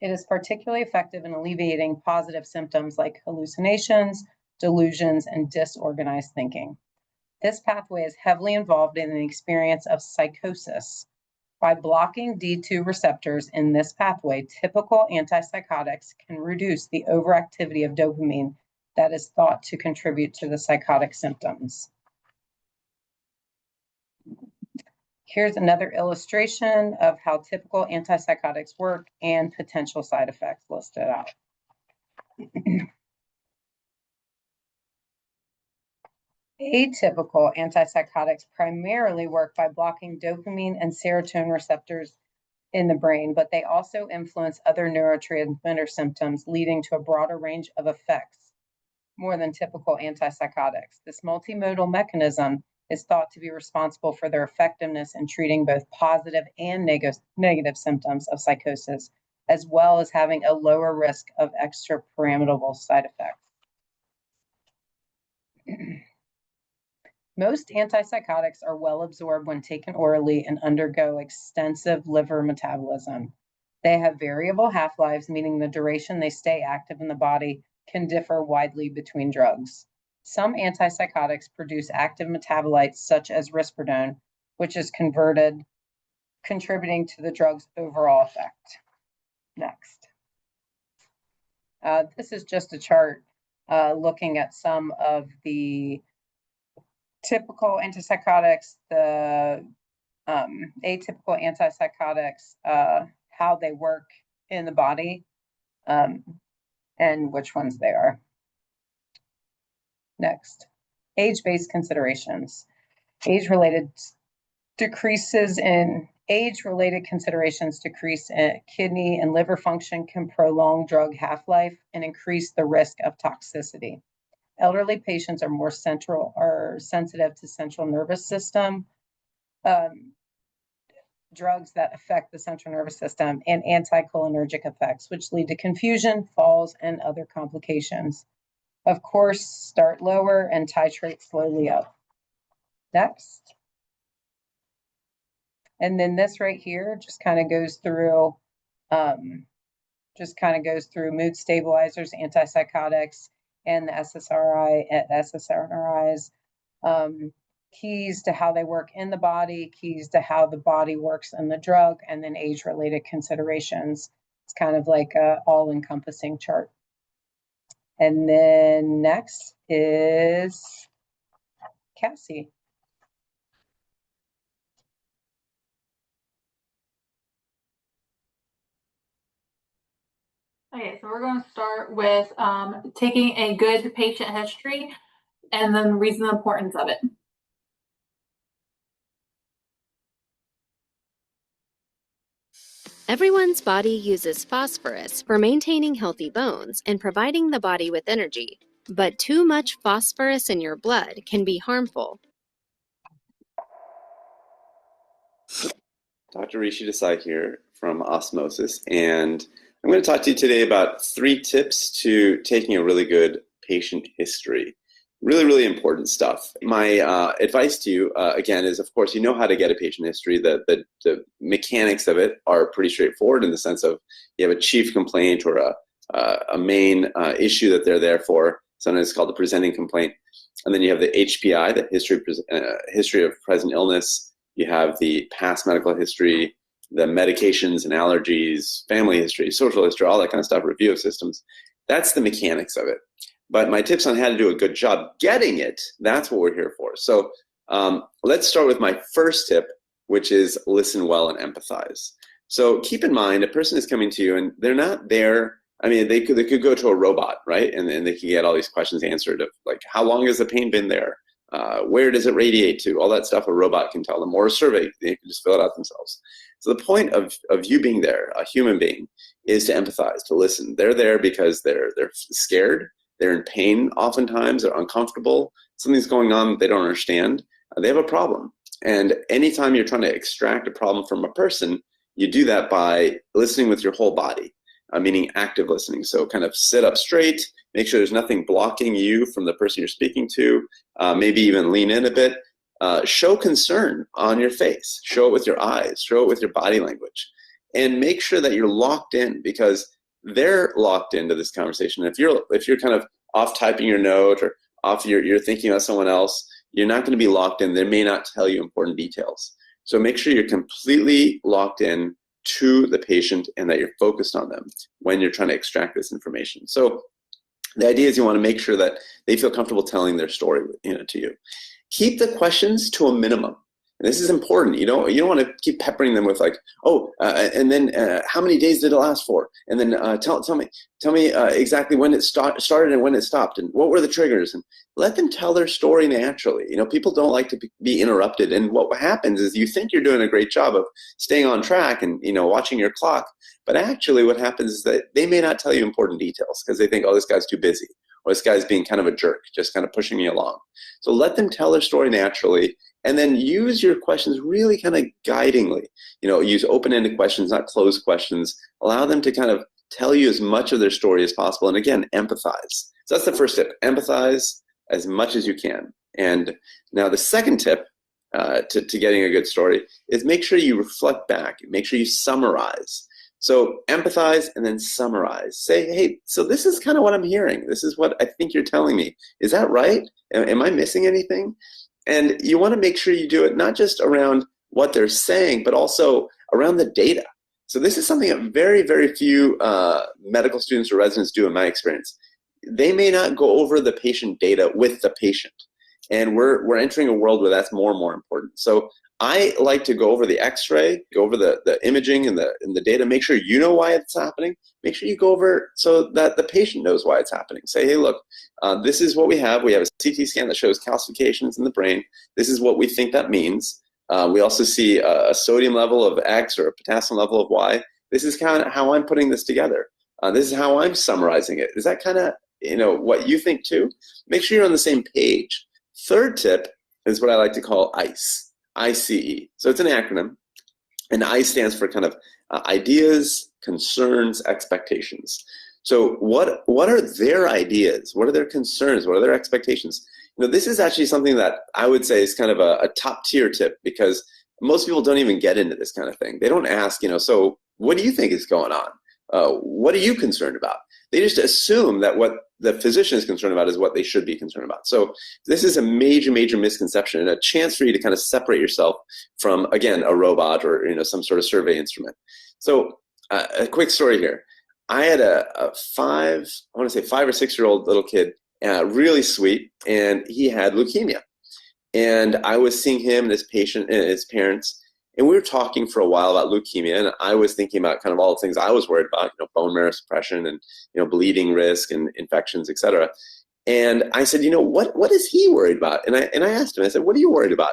It is particularly effective in alleviating positive symptoms like hallucinations, delusions, and disorganized thinking. This pathway is heavily involved in the experience of psychosis. By blocking D2 receptors in this pathway, typical antipsychotics can reduce the overactivity of dopamine that is thought to contribute to the psychotic symptoms. Here's another illustration of how typical antipsychotics work and potential side effects listed out. Atypical antipsychotics primarily work by blocking dopamine and serotonin receptors in the brain, but they also influence other neurotransmitter symptoms, leading to a broader range of effects more than typical antipsychotics. This multimodal mechanism is thought to be responsible for their effectiveness in treating both positive and negative symptoms of psychosis, as well as having a lower risk of extrapyramidal side effects. Most antipsychotics are well absorbed when taken orally and undergo extensive liver metabolism. They have variable half-lives, meaning the duration they stay active in the body can differ widely between drugs. Some antipsychotics produce active metabolites such as risperidone, which is contributing to the drug's overall effect. Next. This is just a chart looking at some of the typical antipsychotics, the atypical antipsychotics, how they work in the body, and which ones they are. Next, age-based considerations. Age-related considerations decrease in kidney and liver function can prolong drug half-life and increase the risk of toxicity. Elderly patients are more sensitive to central nervous system drugs that affect the central nervous system, and anticholinergic effects, which lead to confusion, falls, and other complications. Of course, start lower and titrate slowly up. Next. And then this right here just kind of goes through, mood stabilizers, antipsychotics, and the SSRIs, keys to how they work in the body, keys to how the body works in the drug, and then age-related considerations. It's kind of like a all-encompassing chart. And then next is Cassie. Okay, so we're going to start with taking a good patient history and then reason the importance of it. Everyone's body uses phosphorus for maintaining healthy bones and providing the body with energy. But too much phosphorus in your blood can be harmful. Dr. Rishi Desai here from Osmosis, and I'm going to talk to you today about 3 tips to taking a really good patient history. Really, really important stuff. My advice to you, again, is of course, you know how to get a patient history. The mechanics of it are pretty straightforward in the sense of you have a chief complaint or a main issue that they're there for. Sometimes it's called the presenting complaint. And then you have the HPI, the history of present illness. You have the past medical history, the medications and allergies, family history, social history, all that kind of stuff, review of systems. That's the mechanics of it. But my tips on how to do a good job getting it, that's what we're here for. So let's start with my first tip, which is listen well and empathize. So keep in mind, a person is coming to you and they're not there. I mean, they could go to a robot, right? And then they can get all these questions answered of like, how long has the pain been there? Where does it radiate to? All that stuff a robot can tell them, or a survey, they can just fill it out themselves. So the point of you being there, a human being, is to empathize, to listen. They're there because they're scared, they're in pain oftentimes, they're uncomfortable, something's going on that they don't understand, they have a problem. And anytime you're trying to extract a problem from a person, you do that by listening with your whole body, meaning active listening. So kind of sit up straight, make sure there's nothing blocking you from the person you're speaking to, maybe even lean in a bit. Show concern on your face, show it with your eyes, show it with your body language, and make sure that you're locked in because they're locked into this conversation. If you're kind of off typing your note or off you're thinking about someone else, you're not going to be locked in. They may not tell you important details. So make sure you're completely locked in to the patient and that you're focused on them when you're trying to extract this information. So the idea is you want to make sure that they feel comfortable telling their story, to you. Keep the questions to a minimum. And this is important. You don't want to keep peppering them with like, and then how many days did it last for? And then tell me exactly when it started and when it stopped, and what were the triggers? And let them tell their story naturally. People don't like to be interrupted. And what happens is you think you're doing a great job of staying on track and watching your clock, but actually what happens is that they may not tell you important details because they think, oh, this guy's too busy, or this guy's being kind of a jerk, just kind of pushing me along. So let them tell their story naturally. And then use your questions really kind of guidingly. Use open-ended questions, not closed questions. Allow them to kind of tell you as much of their story as possible. And again, empathize. So that's the first tip. Empathize as much as you can. And now the second tip to getting a good story is make sure you reflect back. Make sure you summarize. So empathize and then summarize. Say, hey, so this is kind of what I'm hearing. This is what I think you're telling me. Is that right? Am I missing anything? And you want to make sure you do it not just around what they're saying, but also around the data. So this is something that very, very few medical students or residents do in my experience. They may not go over the patient data with the patient. And we're entering a world where that's more and more important. So I like to go over the x-ray, go over the imaging and the data, make sure you know why it's happening. Make sure you go over so that the patient knows why it's happening. Say, hey, look, this is what we have. We have a CT scan that shows calcifications in the brain. This is what we think that means. We also see a sodium level of X or a potassium level of Y. This is kind of how I'm putting this together. This is how I'm summarizing it. Is that kind of what you think too? Make sure you're on the same page. Third tip is what I like to call ICE. ICE. So it's an acronym, and ICE stands for kind of ideas, concerns, expectations. So what are their ideas? What are their concerns? What are their expectations? This is actually something that I would say is kind of a top tier tip because Most people don't even get into this kind of thing. They don't ask, so what do you think is going on? What are you concerned about? They just assume that what the physician is concerned about is what they should be concerned about. So this is a major, major misconception and a chance for you to kind of separate yourself from, again, a robot or some sort of survey instrument. So a quick story here. I had a 5 or 6 year old little kid, really sweet, and he had leukemia. And I was seeing him and his patient and his parents, and we were talking for a while about leukemia, and I was thinking about kind of all the things I was worried about, bone marrow suppression and bleeding risk and infections, et cetera. And I said, what is he worried about? And I asked him, I said, what are you worried about?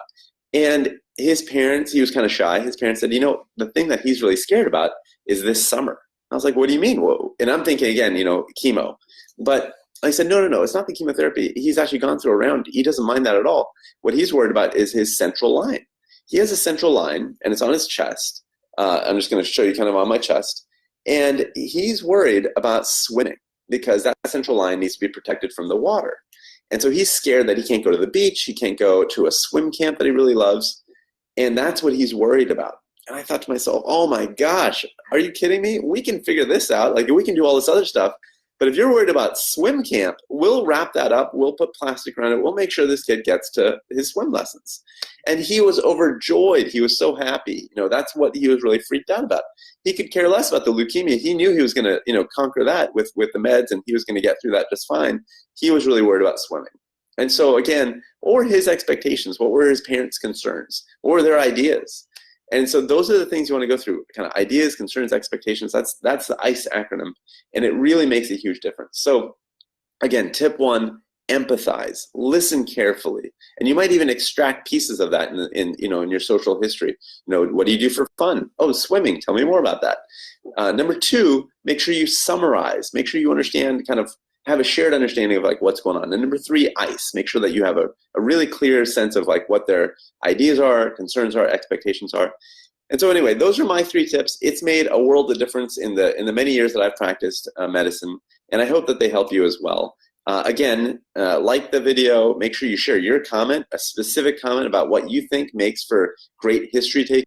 And his parents, he was kind of shy. His parents said, the thing that he's really scared about is this summer. I was like, what do you mean? Whoa. And I'm thinking again, chemo. But I said, no, it's not the chemotherapy. He's actually gone through a round. He doesn't mind that at all. What he's worried about is his central line. He has a central line, and it's on his chest. I'm just going to show you kind of on my chest. And he's worried about swimming because that central line needs to be protected from the water. And so he's scared that he can't go to the beach. He can't go to a swim camp that he really loves. And that's what he's worried about. And I thought to myself, oh my gosh, are you kidding me? We can figure this out. Like, we can do all this other stuff. But if you're worried about swim camp, we'll wrap that up. We'll put plastic around it. We'll make sure this kid gets to his swim lessons. And he was overjoyed. He was so happy. That's what he was really freaked out about. He could care less about the leukemia. He knew he was going to, conquer that with the meds, and he was going to get through that just fine. He was really worried about swimming. And so again, what were his expectations? What were his parents' concerns? What were their ideas? And so those are the things you want to go through, kind of ideas, concerns, expectations. That's the ICE acronym, and it really makes a huge difference. So again, tip 1, empathize, listen carefully. And you might even extract pieces of that in your social history. What do you do for fun? Oh, swimming. Tell me more about that. Number 2, make sure you summarize. Make sure you understand, kind of have a shared understanding of like what's going on. And number 3, ICE. Make sure that you have a really clear sense of like what their ideas are, concerns are, expectations are. And so anyway, those are my 3 tips. It's made a world of difference in the many years that I've practiced medicine, and I hope that they help you as well. Again, like the video, make sure you share your comment, a specific comment about what you think makes for great history taking.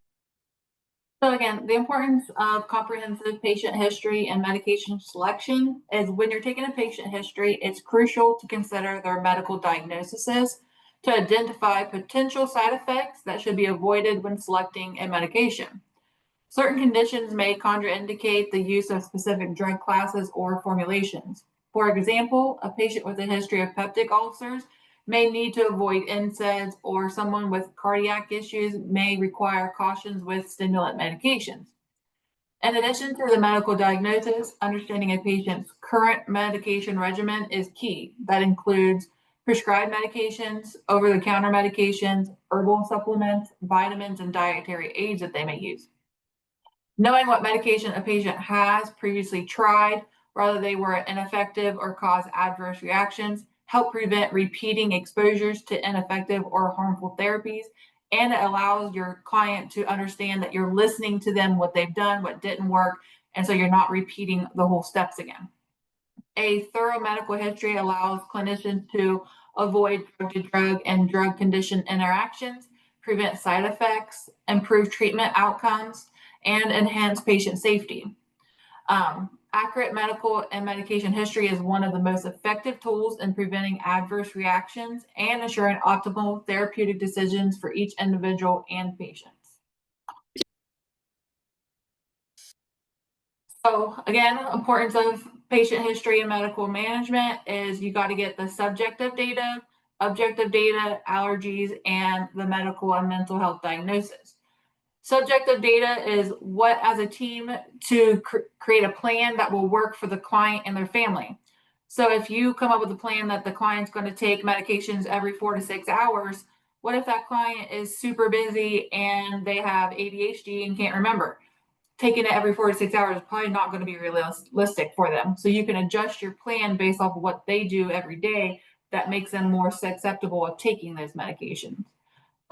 So again, the importance of comprehensive patient history and medication selection is when you're taking a patient history, it's crucial to consider their medical diagnoses to identify potential side effects that should be avoided when selecting a medication. Certain conditions may contraindicate the use of specific drug classes or formulations. For example, a patient with a history of peptic ulcers may need to avoid NSAIDs, or someone with cardiac issues may require cautions with stimulant medications. In addition to the medical diagnosis, understanding a patient's current medication regimen is key. That includes prescribed medications, over-the-counter medications, herbal supplements, vitamins, and dietary aids that they may use. Knowing what medication a patient has previously tried, whether they were ineffective or caused adverse reactions, help prevent repeating exposures to ineffective or harmful therapies, and it allows your client to understand that you're listening to them, what they've done, what didn't work, and so you're not repeating the whole steps again. A thorough medical history allows clinicians to avoid drug-to-drug and drug condition interactions, prevent side effects, improve treatment outcomes, and enhance patient safety. Accurate medical and medication history is one of the most effective tools in preventing adverse reactions and ensuring optimal therapeutic decisions for each individual and patients. So again, importance of patient history and medical management is you got to get the subjective data, objective data, allergies, and the medical and mental health diagnosis. Subjective data is what, as a team, to create a plan that will work for the client and their family. So if you come up with a plan that the client's going to take medications every 4 to 6 hours, what if that client is super busy and they have ADHD and can't remember? Taking it every 4 to 6 hours is probably not going to be realistic for them. So you can adjust your plan based off of what they do every day that makes them more susceptible of taking those medications.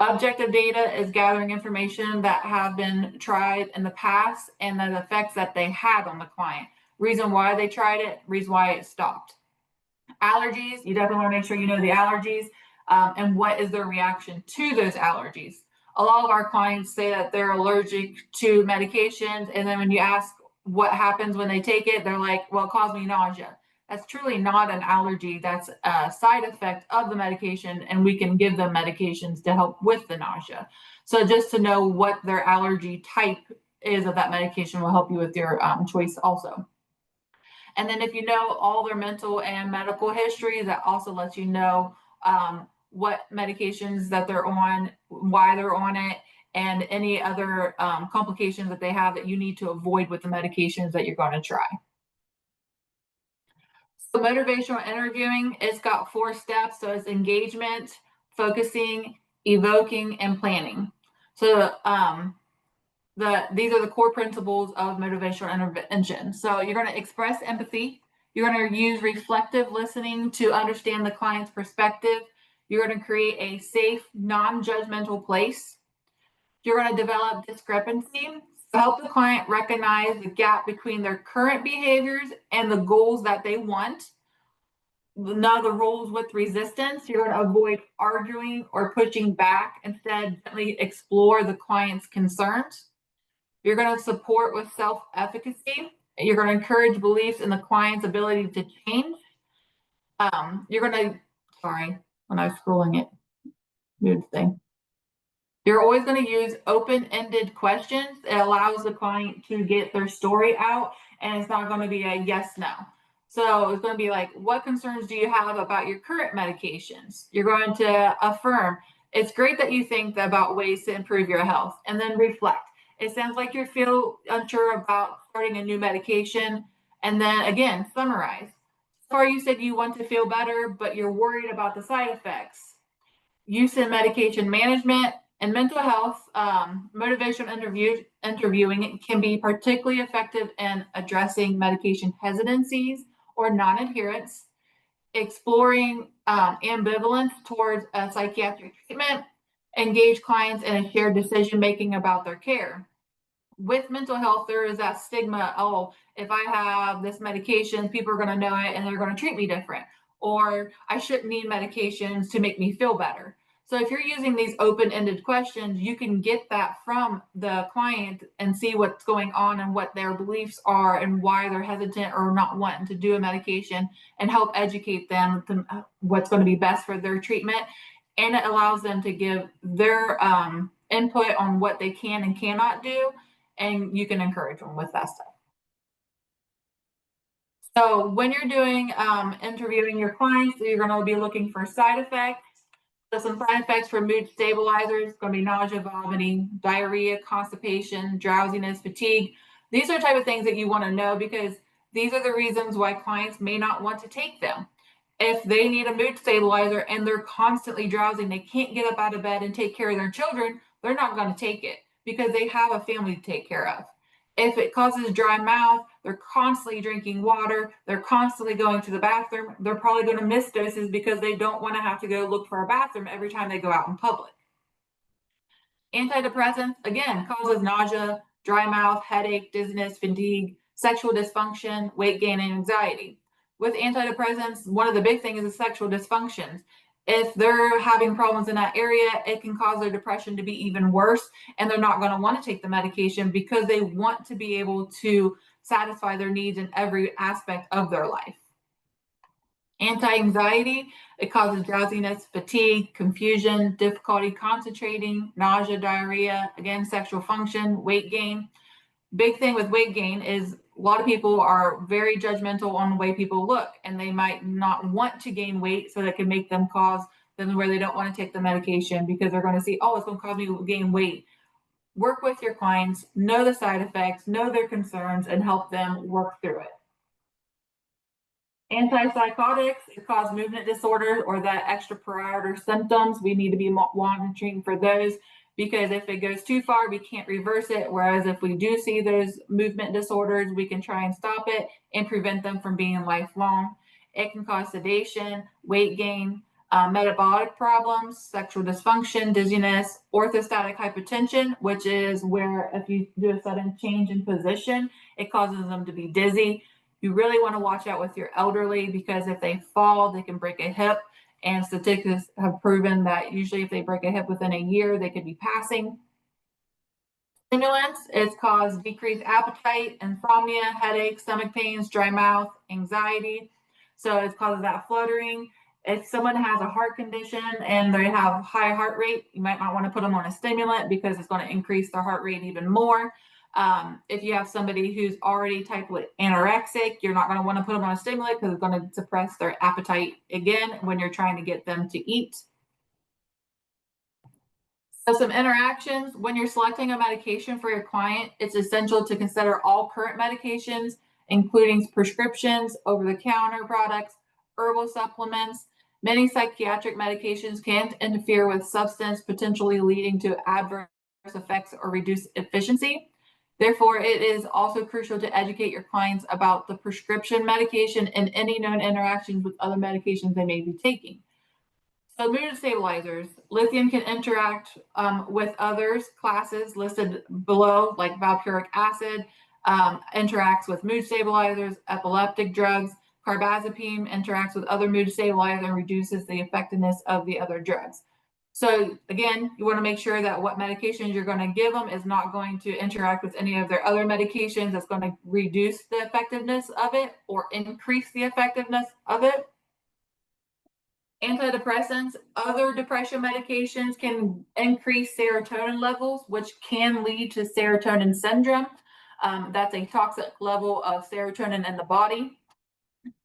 Objective data is gathering information that have been tried in the past and the effects that they had on the client. Reason why they tried it, reason why it stopped. Allergies, you definitely want to make sure you know the allergies and what is their reaction to those allergies. a lot of our clients say that they're allergic to medications. And then when you ask what happens when they take it, they're like, well, it caused me nausea. That's truly not an allergy. That's a side effect of the medication. And we can give them medications to help with the nausea. So just to know what their allergy type is of that medication will help you with your choice also. And then if you know all their mental and medical history, that also lets you know what medications that they're on, why they're on it, and any other complications that they have that you need to avoid with the medications that you're going to try. So motivational interviewing, it's got 4 steps. So it's engagement, focusing, evoking, and planning. So these are the core principles of motivational intervention. So you're going to express empathy. You're going to use reflective listening to understand the client's perspective. You're going to create a safe, non-judgmental place. You're going to develop discrepancy to help the client recognize the gap between their current behaviors and the goals that they want. None of the rules with resistance. You're going to avoid arguing or pushing back. Instead, gently explore the client's concerns. You're going to support with self-efficacy. You're going to encourage beliefs in the client's ability to change. You're going to, sorry, when I was scrolling it, mood thing. You're always going to use open-ended questions. It allows the client to get their story out, and it's not going to be a yes, no. So it's going to be like, what concerns do you have about your current medications? You're going to affirm, it's great that you think about ways to improve your health, and then reflect. It sounds like you feel unsure about starting a new medication. And then again, summarize. Sorry, you said you want to feel better, but you're worried about the side effects. Use in medication management and mental health, motivational interviewing can be particularly effective in addressing medication hesitancies or non-adherence, exploring ambivalence towards a psychiatric treatment, engage clients in a shared decision-making about their care. With mental health, there is that stigma, oh, if I have this medication, people are going to know it and they're going to treat me different. Or I shouldn't need medications to make me feel better. So if you're using these open-ended questions, you can get that from the client and see what's going on and what their beliefs are and why they're hesitant or not wanting to do a medication, and help educate them to what's going to be best for their treatment. And it allows them to give their input on what they can and cannot do, and you can encourage them with that stuff. So when you're doing interviewing your clients, you're going to be looking for side effects. So some side effects for mood stabilizers, going to be nausea, vomiting, diarrhea, constipation, drowsiness, fatigue. These are the type of things that you want to know, because these are the reasons why clients may not want to take them. If they need a mood stabilizer and they're constantly drowsy, they can't get up out of bed and take care of their children, they're not going to take it because they have a family to take care of. If it causes dry mouth, they're constantly drinking water, they're constantly going to the bathroom, they're probably going to miss doses because they don't want to have to go look for a bathroom every time they go out in public. Antidepressants, again, causes nausea, dry mouth, headache, dizziness, fatigue, sexual dysfunction, weight gain, and anxiety. With antidepressants, one of the big things is sexual dysfunctions. If they're having problems in that area, it can cause their depression to be even worse, and they're not going to want to take the medication because they want to be able to satisfy their needs in every aspect of their life. Anti-anxiety, it causes drowsiness, fatigue, confusion, difficulty concentrating, nausea, diarrhea, again, sexual function, weight gain. Big thing with weight gain is a lot of people are very judgmental on the way people look, and they might not want to gain weight, so that can make them cause them where they don't want to take the medication because they're going to see, oh, it's going to cause me to gain weight. Work with your clients, know the side effects, know their concerns, and help them work through it. Antipsychotics, it cause movement disorders or that extrapyramidal symptoms. We need to be monitoring for those, because if it goes too far, we can't reverse it. Whereas if we do see those movement disorders, we can try and stop it and prevent them from being lifelong. It can cause sedation, weight gain, metabolic problems, sexual dysfunction, dizziness, orthostatic hypotension, which is where if you do a sudden change in position, it causes them to be dizzy. You really want to watch out with your elderly, because if they fall, they can break a hip. And statistics have proven that usually if they break a hip within a year, they could be passing. Stimulants, it's caused decreased appetite, insomnia, headaches, stomach pains, dry mouth, anxiety. So it causes that fluttering. If someone has a heart condition and they have high heart rate, you might not want to put them on a stimulant because it's going to increase their heart rate even more. If you have somebody who's already type anorexic, you're not going to want to put them on a stimulant because it's going to suppress their appetite again when you're trying to get them to eat. So some interactions, when you're selecting a medication for your client, it's essential to consider all current medications, including prescriptions, over-the-counter products, herbal supplements. Many psychiatric medications can interfere with substance, potentially leading to adverse effects or reduced efficiency. Therefore, it is also crucial to educate your clients about the prescription medication and any known interactions with other medications they may be taking. So mood stabilizers, lithium can interact with others classes listed below, like valproic acid, interacts with mood stabilizers, epileptic drugs. Carbazepine interacts with other mood stabilizers and reduces the effectiveness of the other drugs. So again, you want to make sure that what medications you're going to give them is not going to interact with any of their other medications that's going to reduce the effectiveness of it or increase the effectiveness of it. Antidepressants, other depression medications can increase serotonin levels, which can lead to serotonin syndrome. That's a toxic level of serotonin in the body.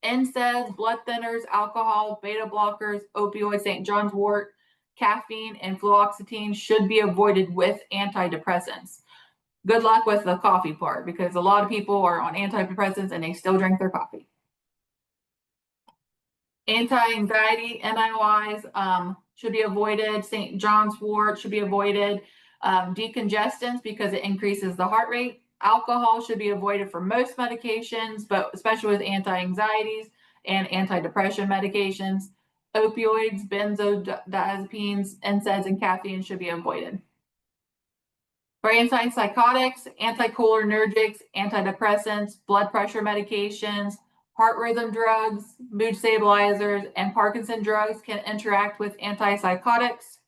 NSAIDs, blood thinners, alcohol, beta blockers, opioids, St. John's wort, caffeine, and fluoxetine should be avoided with antidepressants. Good luck with the coffee part because a lot of people are on antidepressants and they still drink their coffee. Anti-anxiety, NIYs should be avoided. St. John's wort should be avoided. Decongestants because it increases the heart rate. Alcohol should be avoided for most medications, but especially with anti-anxieties and antidepressant medications. Opioids, benzodiazepines, NSAIDs, and caffeine should be avoided. For antipsychotics, anticholinergics, antidepressants, blood pressure medications, heart rhythm drugs, mood stabilizers, and Parkinson drugs can interact with antipsychotics.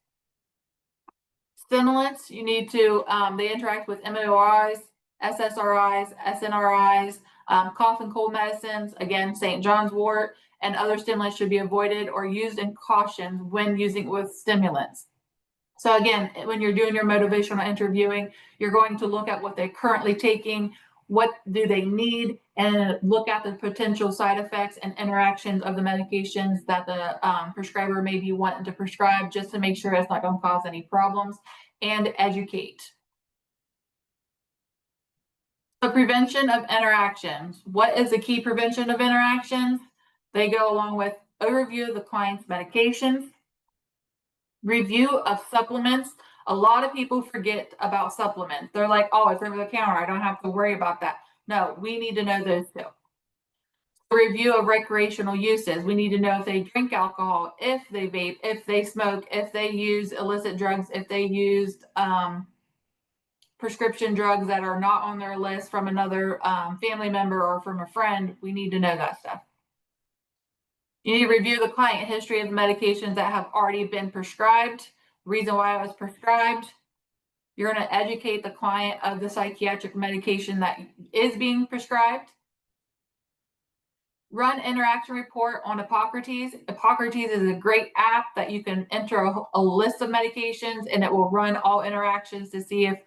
Stimulants, you need to, they interact with MORIs, SSRIs, SNRIs, cough and cold medicines, again, St. John's wort, and other stimulants should be avoided or used in caution when using with stimulants. So again, when you're doing your motivational interviewing, you're going to look at what they're currently taking, what do they need, and look at the potential side effects and interactions of the medications that the prescriber may be wanting to prescribe just to make sure it's not going to cause any problems, and educate. The prevention of interactions. What is the key prevention of interactions? They go along with overview of the client's medications, review of supplements. A lot of people forget about supplements. They're like, oh, it's over the counter. I don't have to worry about that. No, we need to know those too. Review of recreational uses. We need to know if they drink alcohol, if they vape, if they smoke, if they use illicit drugs, if they used prescription drugs that are not on their list from another family member or from a friend. We need to know that stuff. You need to review the client history of medications that have already been prescribed, reason why it was prescribed. You're going to educate the client of the psychiatric medication that is being prescribed. Run interaction report on Epocrates. Epocrates is a great app that you can enter a list of medications and it will run all interactions to see if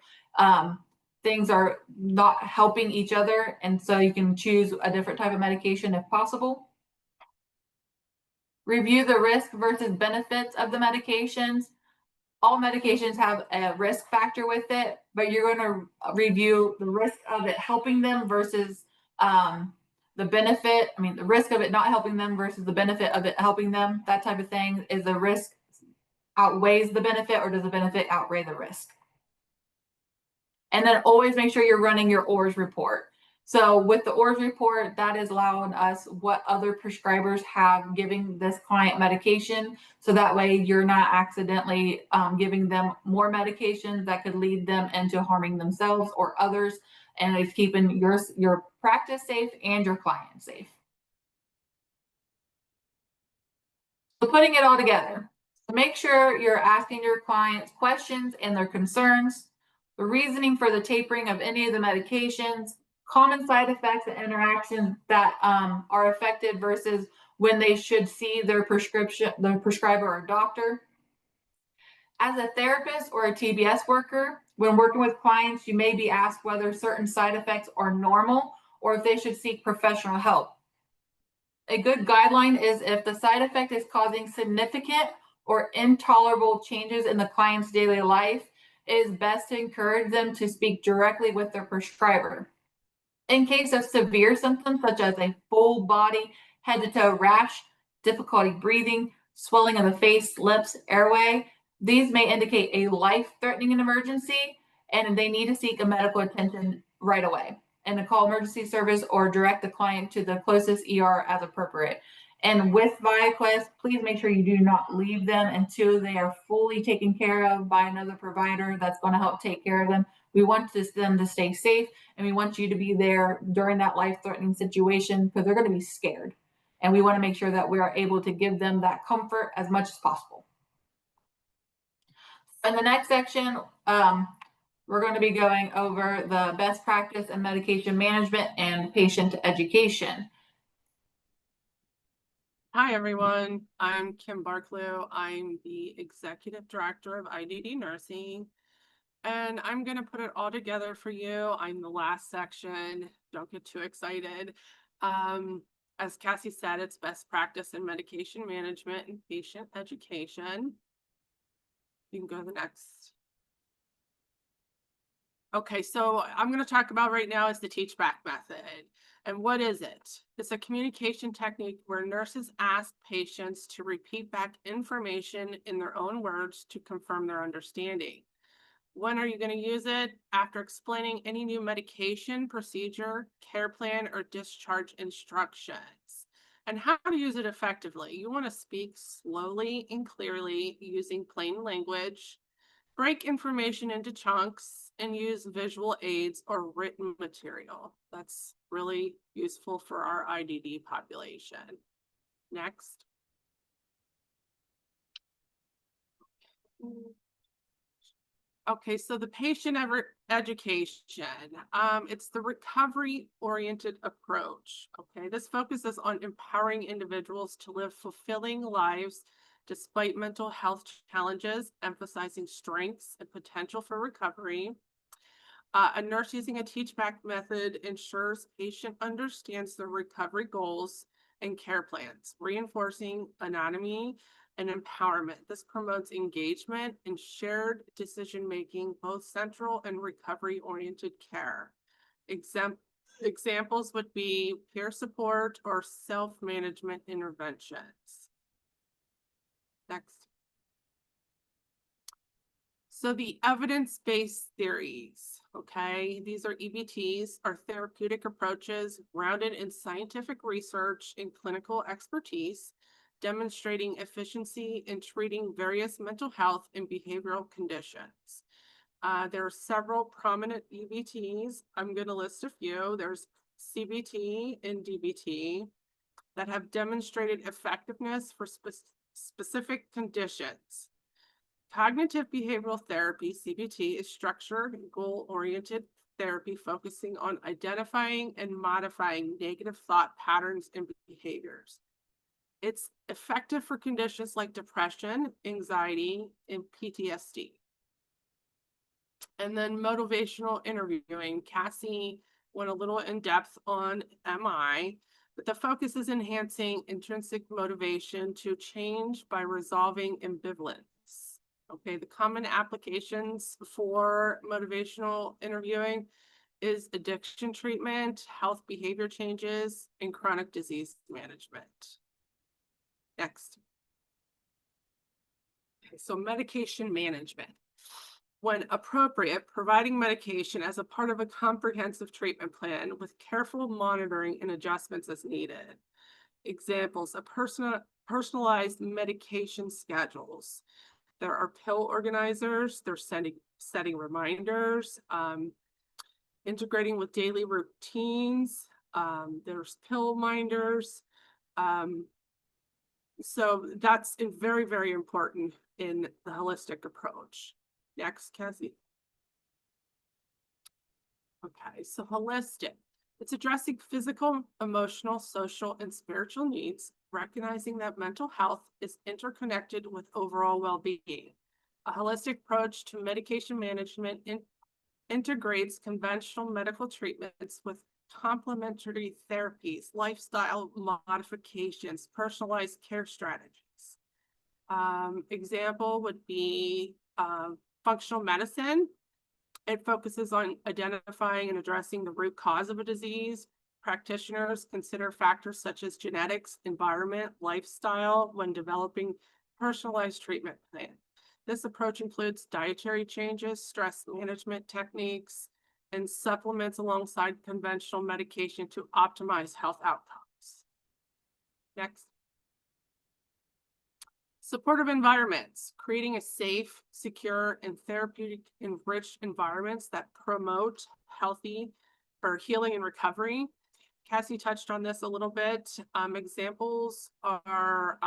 things are not helping each other. And so you can choose a different type of medication if possible. Review the risk versus benefits of the medications. All medications have a risk factor with it, but you're going to review the risk of it helping them versus the benefit. I mean, the risk of it not helping them versus the benefit of it helping them, that type of thing. Is the risk outweighs the benefit or does the benefit outweigh the risk? And then always make sure you're running your ORS report. So with the ORS report, that is allowing us what other prescribers have giving this client medication. So that way you're not accidentally giving them more medications that could lead them into harming themselves or others. And it's keeping your practice safe and your client safe. So putting it all together, so make sure you're asking your clients questions and their concerns, the reasoning for the tapering of any of the medications, common side effects and interactions that are affected versus when they should see their prescriber or doctor. As a therapist or a TBS worker, when working with clients, you may be asked whether certain side effects are normal or if they should seek professional help. A good guideline is if the side effect is causing significant or intolerable changes in the client's daily life, it is best to encourage them to speak directly with their prescriber. In case of severe symptoms such as a full body head to toe rash, difficulty breathing, swelling of the face, lips, airway, these may indicate a life-threatening emergency and they need to seek a medical attention right away and to call emergency service or direct the client to the closest ER as appropriate. And with ViaQuest, please make sure you do not leave them until they are fully taken care of by another provider that's going to help take care of them. We want them to stay safe, and we want you to be there during that life-threatening situation because they're going to be scared. And we want to make sure that we are able to give them that comfort as much as possible. In the next section, we're going to be going over the best practice in medication management and patient education. Hi, everyone. I'm Kim Barklew. I'm the Executive Director of IDD Nursing, and I'm going to put it all together for you. I'm the last section. Don't get too excited. As Cassie said, it's best practice in medication management and patient education. You can go to the next. Okay, so I'm going to talk about right now is the teach back method. And what is it? It's a communication technique where nurses ask patients to repeat back information in their own words to confirm their understanding. When are you going to use it? After explaining any new medication, procedure, care plan, or discharge instructions. And how to use it effectively. You want to speak slowly and clearly using plain language. Break information into chunks and use visual aids or written material. That's really useful for our IDD population. Next. Okay, so the patient education, it's the recovery-oriented approach. Okay, this focuses on empowering individuals to live fulfilling lives despite mental health challenges, emphasizing strengths and potential for recovery. A nurse using a teach-back method ensures patient understands the recovery goals and care plans, reinforcing autonomy and empowerment. This promotes engagement and shared decision-making, both central and recovery-oriented care. Examples would be peer support or self-management interventions. Next. So the evidence-based theories, okay, these are EBTs, are therapeutic approaches grounded in scientific research and clinical expertise, demonstrating efficiency in treating various mental health and behavioral conditions. There are several prominent EBTs. I'm going to list a few. There's CBT and DBT that have demonstrated effectiveness for specific conditions. Cognitive behavioral therapy, CBT, is structured and goal-oriented therapy focusing on identifying and modifying negative thought patterns and behaviors. It's effective for conditions like depression, anxiety, and PTSD. And then motivational interviewing. Cassie went a little in depth on MI, but the focus is enhancing intrinsic motivation to change by resolving ambivalence. Okay, the common applications for motivational interviewing is addiction treatment, health behavior changes, and chronic disease management. Next. Okay, so medication management. When appropriate, providing medication as a part of a comprehensive treatment plan with careful monitoring and adjustments as needed. Examples of personalized medication schedules. There are pill organizers, they're setting reminders, integrating with daily routines. There's pill minders. So that's very, very important in the holistic approach. Next, Cassie. Okay, so holistic. It's addressing physical, emotional, social, and spiritual needs, recognizing that mental health is interconnected with overall well-being. A holistic approach to medication management integrates conventional medical treatments with complementary therapies, lifestyle modifications, personalized care strategies. Example would be functional medicine. It focuses on identifying and addressing the root cause of a disease. Practitioners consider factors such as genetics, environment, lifestyle when developing personalized treatment plans. This approach includes dietary changes, stress management techniques, and supplements alongside conventional medication to optimize health outcomes. Next. Supportive environments, creating a safe, secure, and therapeutic enriched environments that promote healthy or healing and recovery. Cassie touched on this a little bit. Examples are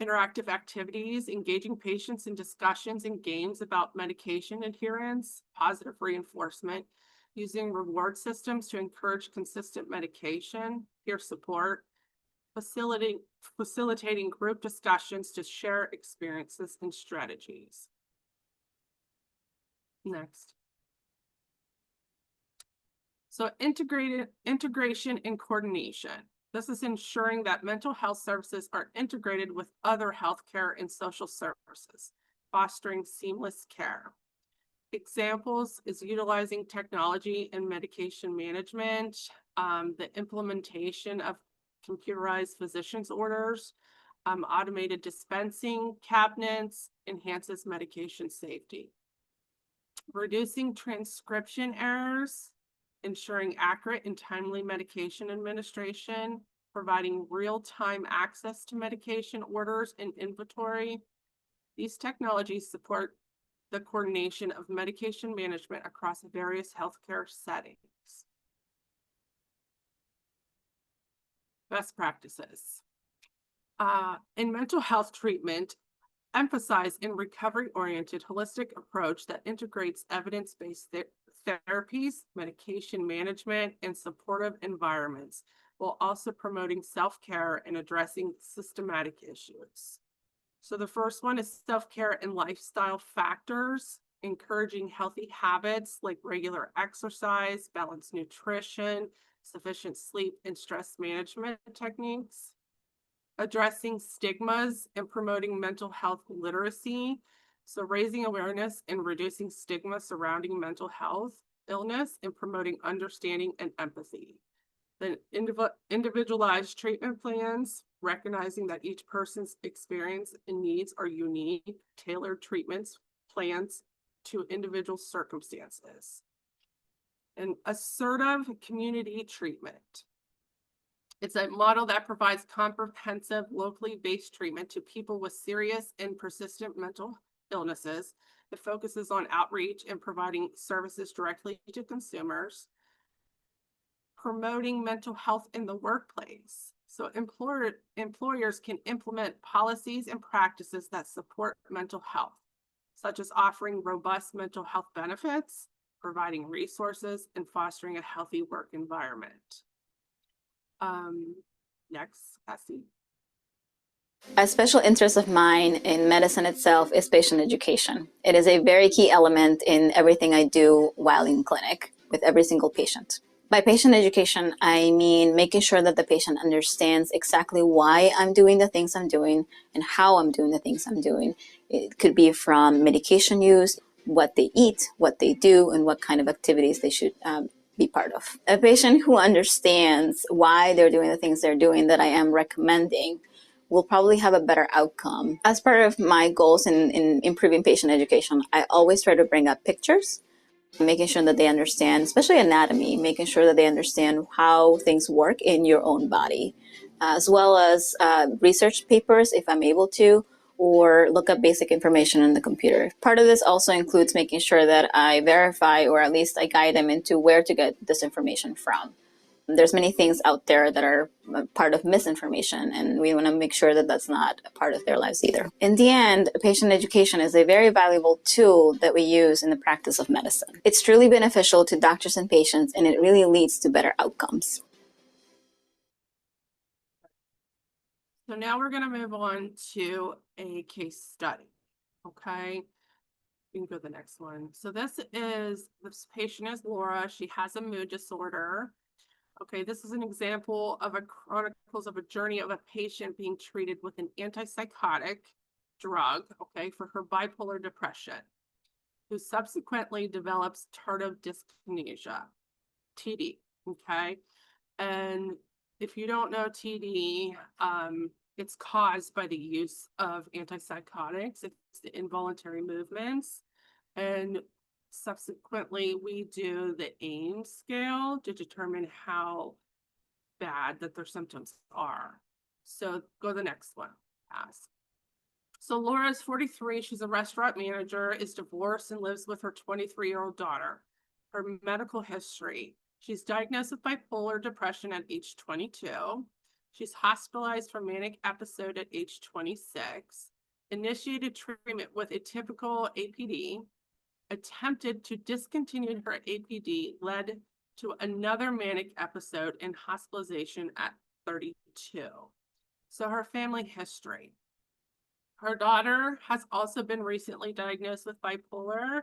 interactive activities, engaging patients in discussions and games about medication adherence, positive reinforcement, using reward systems to encourage consistent medication, peer support, facilitating group discussions to share experiences and strategies. Next. So integration and coordination. This is ensuring that mental health services are integrated with other healthcare and social services, fostering seamless care. Examples is utilizing technology in medication management, the implementation of computerized physician's orders, automated dispensing cabinets, enhances medication safety. Reducing transcription errors, ensuring accurate and timely medication administration, providing real-time access to medication orders and inventory. These technologies support the coordination of medication management across various healthcare settings. Best practices. In mental health treatment, emphasize in recovery-oriented holistic approach that integrates evidence-based therapies, medication management, and supportive environments, while also promoting self-care and addressing systematic issues. So the first one is self-care and lifestyle factors, encouraging healthy habits like regular exercise, balanced nutrition, sufficient sleep, and stress management techniques. Addressing stigmas and promoting mental health literacy. So raising awareness and reducing stigma surrounding mental health, illness, and promoting understanding and empathy. Then individualized treatment plans, recognizing that each person's experience and needs are unique, tailored treatments plans to individual circumstances. And assertive community treatment. It's a model that provides comprehensive, locally based treatment to people with serious and persistent mental illnesses. It focuses on outreach and providing services directly to consumers. Promoting mental health in the workplace. So employers can implement policies and practices that support mental health, such as offering robust mental health benefits, providing resources, and fostering a healthy work environment. Next, Cassie. A special interest of mine in medicine itself is patient education. It is a very key element in everything I do while in clinic with every single patient. By patient education, I mean making sure that the patient understands exactly why I'm doing the things I'm doing and how I'm doing the things I'm doing. It could be from medication use, what they eat, what they do, and what kind of activities they should be part of. A patient who understands why they're doing the things they're doing that I am recommending will probably have a better outcome. As part of my goals in improving patient education, I always try to bring up pictures, making sure that they understand, especially anatomy, making sure that they understand how things work in your own body, as well as research papers if I'm able to, or look up basic information on the computer. Part of this also includes making sure that I verify, or at least I guide them into where to get this information from. There's many things out there that are part of misinformation, and we want to make sure that that's not a part of their lives either. In the end, patient education is a very valuable tool that we use in the practice of medicine. It's truly beneficial to doctors and patients, and it really leads to better outcomes. So now we're going to move on to a case study. Okay. You can go to the next one. So this patient is Laura. She has a mood disorder. Okay, this is an example of a chronicles of a journey of a patient being treated with an antipsychotic drug, okay, for her bipolar depression, who subsequently develops tardive dyskinesia, TD, okay? And if you don't know TD, it's caused by the use of antipsychotics. It's the involuntary movements. And subsequently, we do the AIMS scale to determine how bad that their symptoms are. So go to the next one. Pass. So Laura is 43. She's a restaurant manager, is divorced, and lives with her 23-year-old daughter. Her medical history. She's diagnosed with bipolar depression at age 22. She's hospitalized for manic episode at age 26. Initiated treatment with a typical APD. Attempted to discontinue her APD, led to another manic episode and hospitalization at 32. So her family history. Her daughter has also been recently diagnosed with bipolar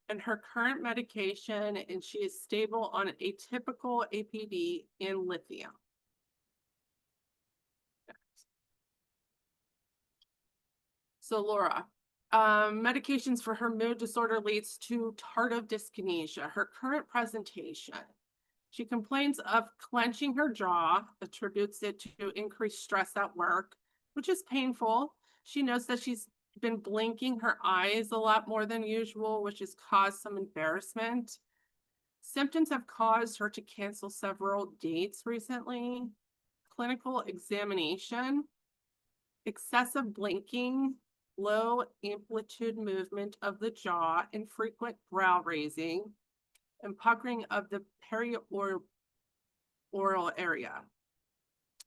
and her current medication, and she is stable on a typical APD and lithium. So Laura, medications for her mood disorder leads to tardive dyskinesia. Her current presentation. She complains of clenching her jaw, attributes it to increased stress at work, which is painful. She knows that she's been blinking her eyes a lot more than usual, which has caused some embarrassment. Symptoms have caused her to cancel several dates recently. Clinical examination, excessive blinking, low amplitude movement of the jaw, infrequent brow raising, and puckering of the perioral area.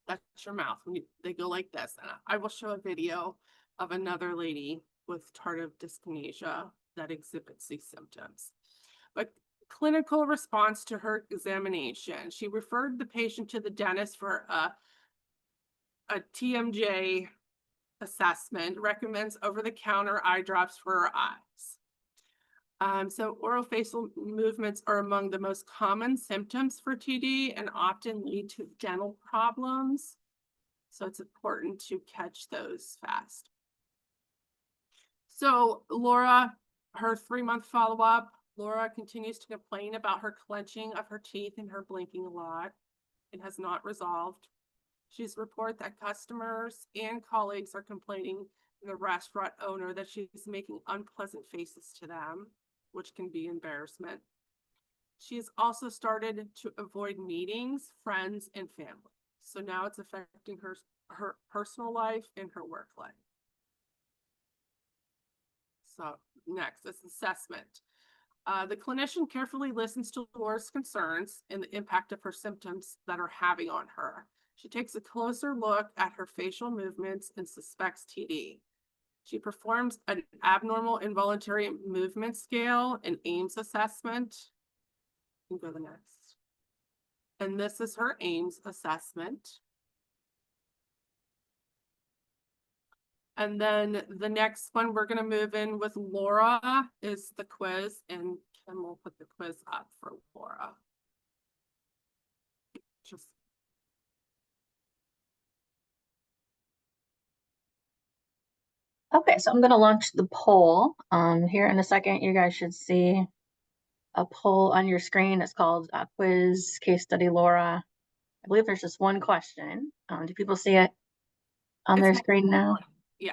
That's your mouth. They go like this. And I will show a video of another lady with tardive dyskinesia that exhibits these symptoms. But clinical response to her examination, she referred the patient to the dentist for a TMJ assessment, recommends over-the-counter eye drops for her eyes. So orofacial movements are among the most common symptoms for TD and often lead to dental problems. So it's important to catch those fast. So Laura, her 3-month follow-up, Laura continues to complain about her clenching of her teeth and her blinking a lot. It has not resolved. She's reported that customers and colleagues are complaining to the restaurant owner that she's making unpleasant faces to them, which can be embarrassment. She's also started to avoid meetings, friends, and family. So now it's affecting her personal life and her work life. So next is assessment. The clinician carefully listens to Laura's concerns and the impact of her symptoms that are having on her. She takes a closer look at her facial movements and suspects TD. She performs an abnormal involuntary movement scale and AIMS assessment. You can go to the next. And this is her AIMS assessment. And then the next one we're going to move in with Laura is the quiz, and Kim will put the quiz up for Laura. Okay, so I'm going to launch the poll. Here in a second, you guys should see a poll on your screen. It's called Quiz Case Study Laura. I believe there's just one question. Do people see it on their screen now? Yeah.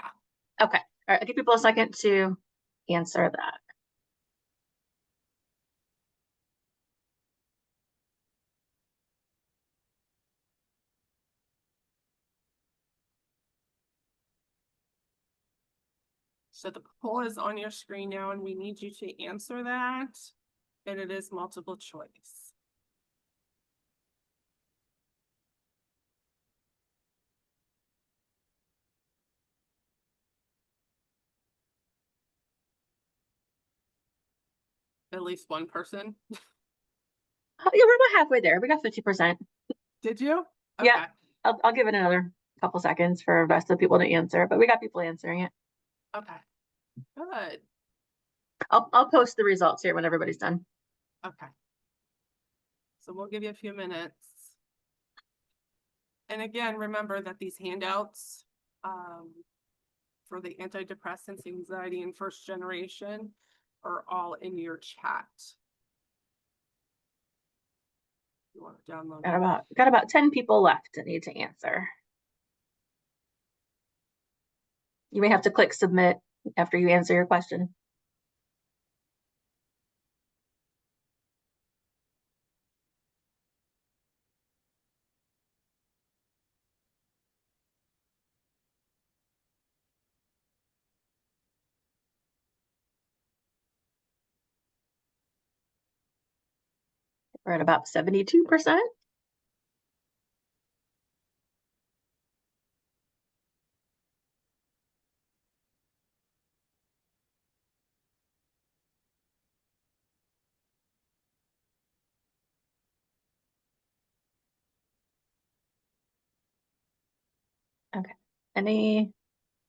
Okay. All right. I'll give people a second to answer that. So the poll is on your screen now, and we need you to answer that. And it is multiple choice. At least one person? Oh, yeah, we're about halfway there. We got 50%. Did you? Yeah. I'll give it another couple seconds for the rest of the people to answer, but we got people answering it. Okay. Good. I'll post the results here when everybody's done. Okay. So we'll give you a few minutes. And again, remember that these handouts for the antidepressants, anxiety, and first generation are all in your chat. You want to download it. Got about 10 people left that need to answer. You may have to click submit after you answer your question. We're at about 72%. Okay. Any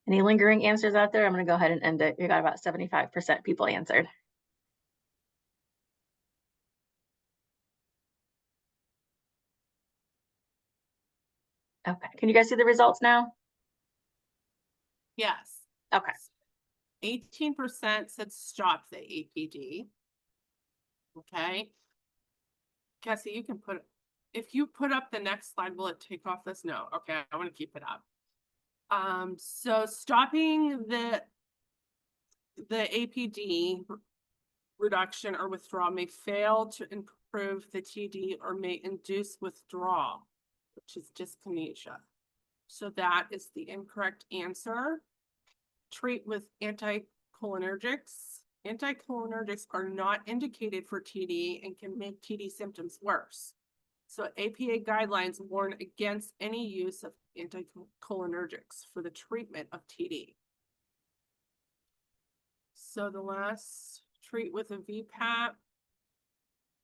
lingering answers out there? I'm going to go ahead and end it. You got about 75% people answered. Okay. Can you guys see the results now? Yes. Okay. 18% said stop the APD. Okay. Cassie, you can if you put up the next slide, will it take off this? No. Okay, I want to keep it up. So stopping the APD reduction or withdrawal may fail to improve the TD or may induce withdrawal, which is dyskinesia. So that is the incorrect answer. Treat with anticholinergics. Anticholinergics are not indicated for TD and can make TD symptoms worse. So APA guidelines warn against any use of anticholinergics for the treatment of TD. So the last, treat with a VPAP.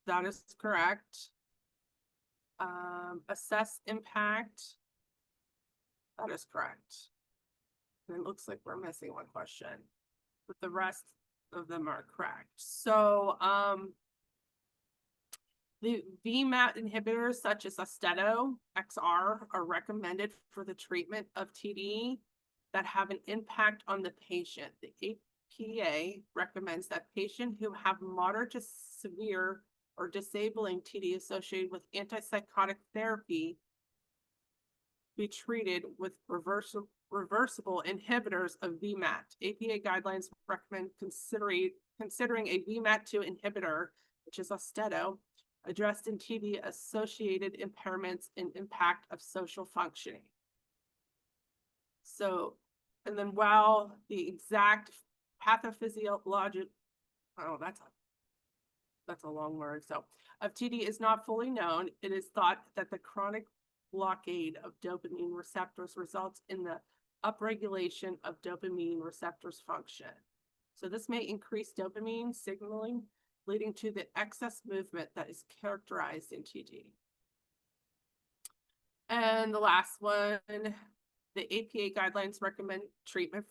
That is correct. Assess impact. That is correct. And it looks like we're missing one question, but the rest of them are correct. So the VMAT inhibitors such as Austedo XR are recommended for the treatment of TD that have an impact on the patient. The APA recommends that patients who have moderate to severe or disabling TD associated with antipsychotic therapy be treated with reversible inhibitors of VMAT. APA guidelines recommend considering a VMAT2 inhibitor, which is Austedo, addressed in TD-associated impairments and impact of social functioning. So, and then while the exact pathophysiologic, oh, that's a long word. So, of TD is not fully known, it is thought that the chronic blockade of dopamine receptors results in the upregulation of dopamine receptors function. So this may increase dopamine signaling, leading to the excess movement that is characterized in TD. And the last one, the APA guidelines recommend treatment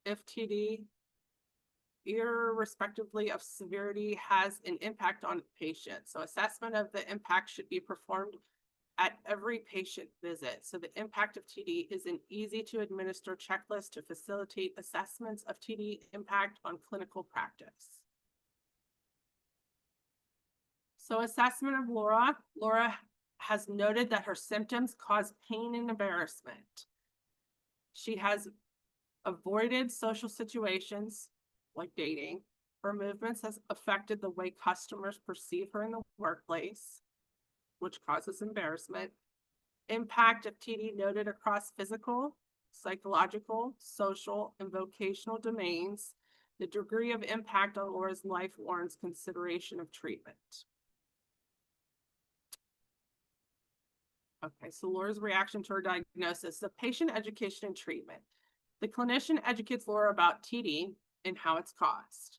if TD, irrespectively of severity, has an impact on the patient. So assessment of the impact should be performed at every patient visit. So the impact of TD is an easy to administer checklist to facilitate assessments of TD impact on clinical practice. So assessment of Laura. Laura has noted that her symptoms cause pain and embarrassment. She has avoided social situations like dating. Her movements has affected the way customers perceive her in the workplace, which causes embarrassment. Impact of TD noted across physical, psychological, social, and vocational domains. The degree of impact on Laura's life warrants consideration of treatment. Okay, so Laura's reaction to her diagnosis, the patient education and treatment. The clinician educates Laura about TD and how it's caused.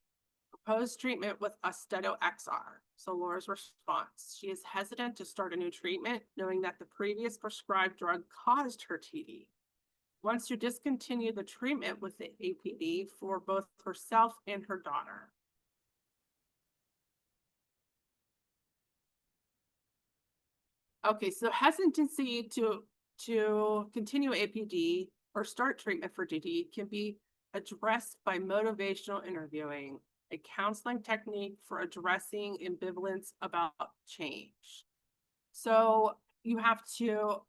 proposed treatment with Austedo XR. So Laura's response, she is hesitant to start a new treatment, knowing that the previous prescribed drug caused her TD. Wants to discontinue the treatment with the APD for both herself and her daughter. Okay, so hesitancy to continue APD or start treatment for TD can be addressed by motivational interviewing, a counseling technique for addressing ambivalence about change. So you have to,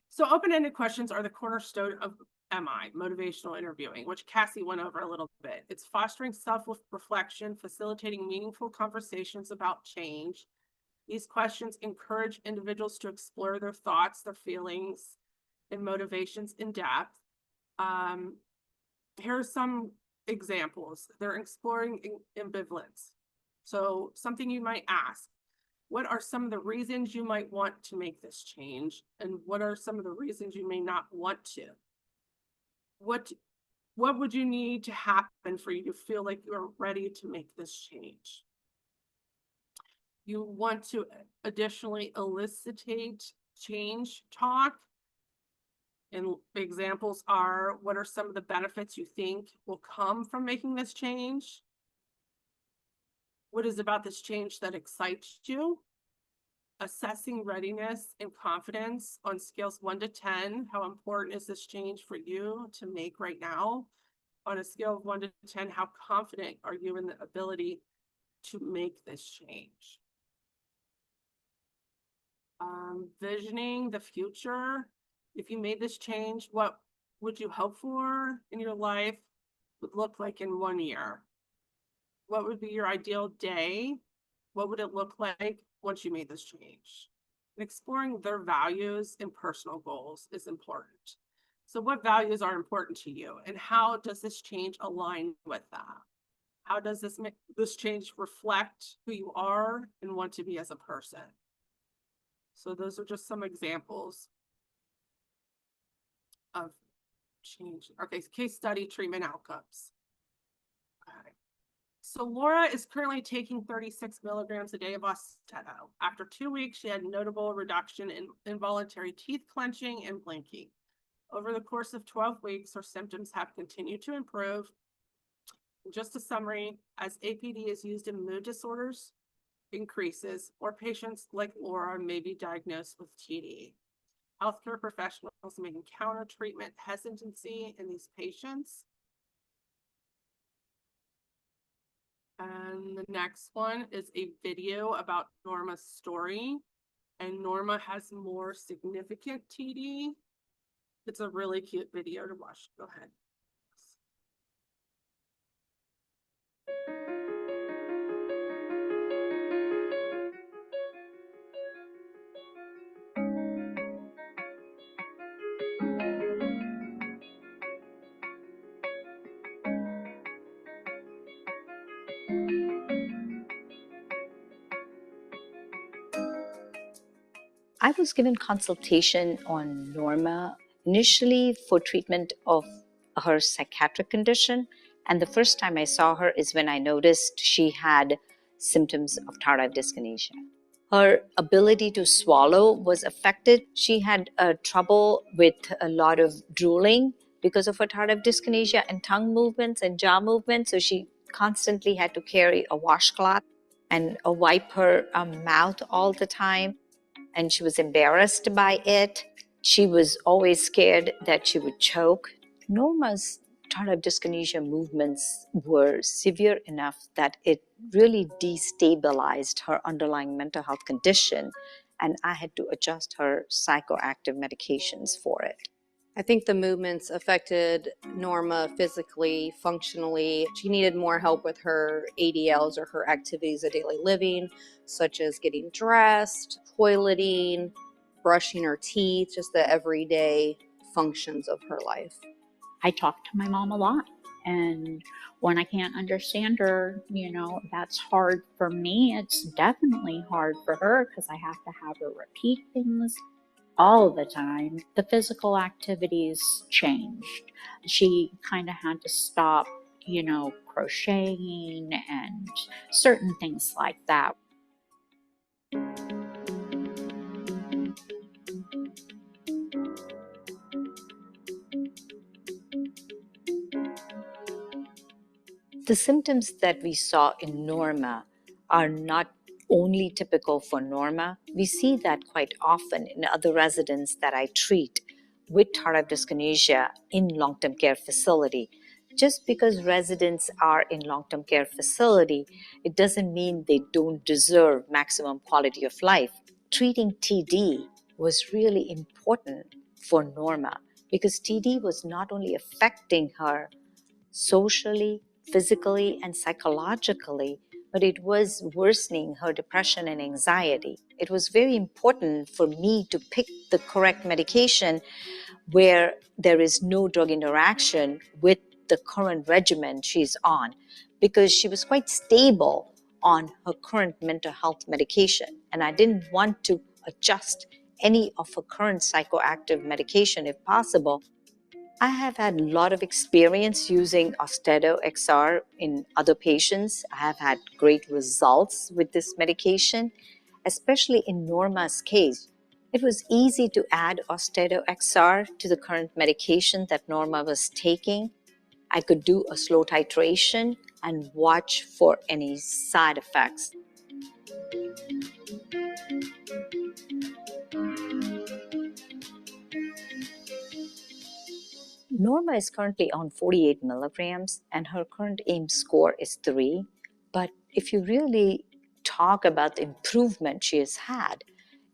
so open-ended questions are the cornerstone of MI, motivational interviewing, which Cassie went over a little bit. It's fostering self-reflection, facilitating meaningful conversations about change. These questions encourage individuals to explore their thoughts, their feelings, and motivations in depth. Here are some examples. They're exploring ambivalence. So something you might ask, what are some of the reasons you might want to make this change? And what are some of the reasons you may not want to? What would you need to happen for you to feel like you're ready to make this change? You want to additionally elicitate change talk. And examples are, what are some of the benefits you think will come from making this change? What is about this change that excites you? Assessing readiness and confidence on scales 1 to 10. How important is this change for you to make right now? On a scale of 1 to 10, how confident are you in the ability to make this change? Visioning the future. If you made this change, what would you hope for in your life would look like in 1 year? What would be your ideal day? What would it look like once you made this change? And exploring their values and personal goals is important. So what values are important to you, and how does this change align with that? How does this change reflect who you are and want to be as a person? So those are just some examples of change. Okay, case study treatment outcomes. Okay. So Laura is currently taking 36 milligrams a day of Austedo. After 2 weeks, she had notable reduction in involuntary teeth clenching and blinking. Over the course of 12 weeks, her symptoms have continued to improve. Just a summary, as APD is used in mood disorders increases, or patients like Laura may be diagnosed with TD. Healthcare professionals may encounter treatment hesitancy in these patients. And the next one is a video about Norma's story. And Norma has more significant TD. It's a really cute video to watch. Go ahead. I was given consultation on Norma initially for treatment of her psychiatric condition. And the first time I saw her is when I noticed she had symptoms of tardive dyskinesia. Her ability to swallow was affected. She had trouble with a lot of drooling because of her tardive dyskinesia, and tongue movements and jaw movements. So she constantly had to carry a washcloth and wipe her mouth all the time. And she was embarrassed by it. She was always scared that she would choke. Norma's tardive dyskinesia movements were severe enough that it really destabilized her underlying mental health condition, and I had to adjust her psychoactive medications for it. I think the movements affected Norma physically, functionally. She needed more help with her ADLs, or her activities of daily living, such as getting dressed, toileting, brushing her teeth, just the everyday functions of her life. I talk to my mom a lot, and when I can't understand her, that's hard for me. It's definitely hard for her because I have to have her repeat things all the time. The physical activities changed. She kind of had to stop, crocheting and certain things like that. The symptoms that we saw in Norma are not only typical for Norma. We see that quite often in other residents that I treat with tardive dyskinesia in long-term care facility. Just because residents are in long-term care facility, it doesn't mean they don't deserve maximum quality of life. Treating TD was really important for Norma because TD was not only affecting her socially, physically, and psychologically, but it was worsening her depression and anxiety. It was very important for me to pick the correct medication where there is no drug interaction with the current regimen she's on, because she was quite stable on her current mental health medication, and I didn't want to adjust any of her current psychoactive medication if possible. I have had a lot of experience using Austedo XR in other patients. I have had great results with this medication, especially in Norma's case. It was easy to add Austedo XR to the current medication that Norma was taking. I could do a slow titration and watch for any side effects. Norma is currently on 48 milligrams and her current AIMS score is 3. But if you really talk about the improvement she has had,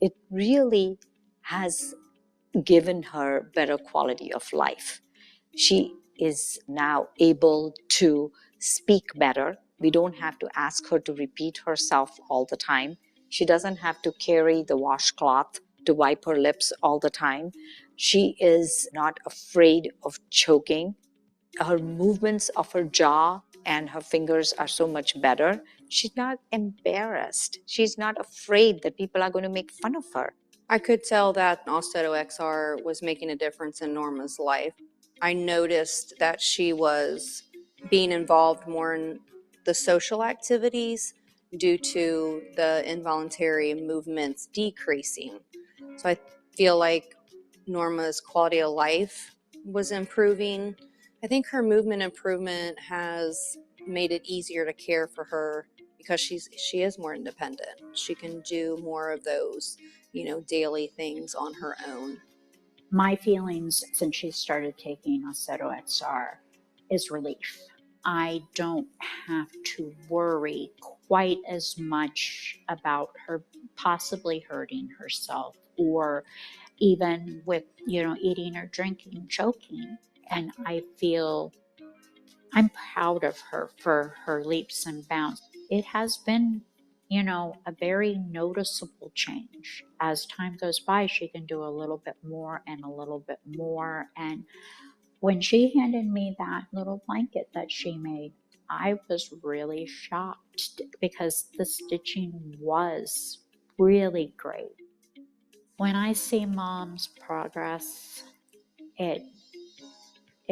it really has given her better quality of life. She is now able to speak better. We don't have to ask her to repeat herself all the time. She doesn't have to carry the washcloth to wipe her lips all the time. She is not afraid of choking. Her movements of her jaw and her fingers are so much better. She's not embarrassed. She's not afraid that people are going to make fun of her. I could tell that Austedo XR was making a difference in Norma's life. I noticed that she was being involved more in the social activities due to the involuntary movements decreasing. So I feel like Norma's quality of life was improving. I think her movement improvement has made it easier to care for her because she is more independent. She can do more of those, daily things on her own. My feelings since she started taking Austedo XR is relief. I don't have to worry quite as much about her possibly hurting herself, or even with, eating or drinking, choking. And I feel I'm proud of her for her leaps and bounds. It has been, a very noticeable change. As time goes by, she can do a little bit more and a little bit more. And when she handed me that little blanket that she made, I was really shocked because the stitching was really great. When I see Mom's progress, it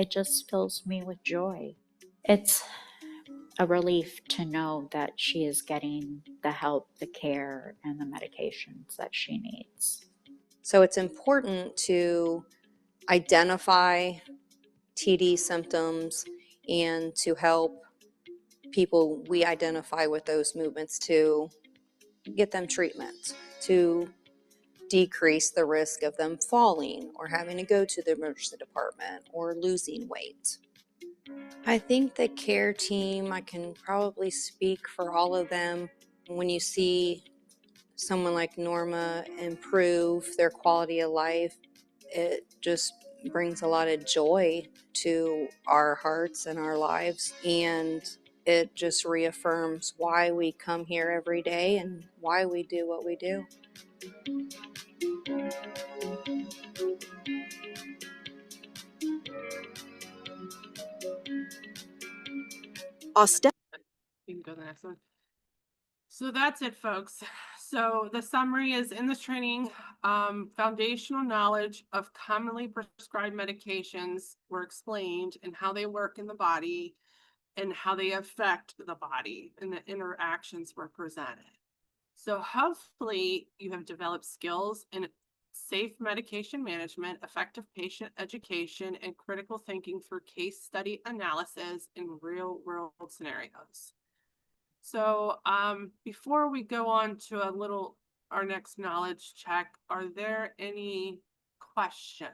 just fills me with joy. It's a relief to know that she is getting the help, the care, and the medications that she needs. So it's important to identify TD symptoms and to help people we identify with those movements to get them treatment, to decrease the risk of them falling or having to go to the emergency department or losing weight. I think the care team, I can probably speak for all of them. When you see someone like Norma improve their quality of life, it just brings a lot of joy to our hearts and our lives. And it just reaffirms why we come here every day and why we do what we do. You can go to the next one. So that's it, folks. So the summary is in this training, foundational knowledge of commonly prescribed medications were explained and how they work in the body. and how they affect the body and the interactions were presented. So hopefully you have developed skills in safe medication management, effective patient education, and critical thinking through case study analysis in real world scenarios. So before we go on to our next knowledge check, are there any questions?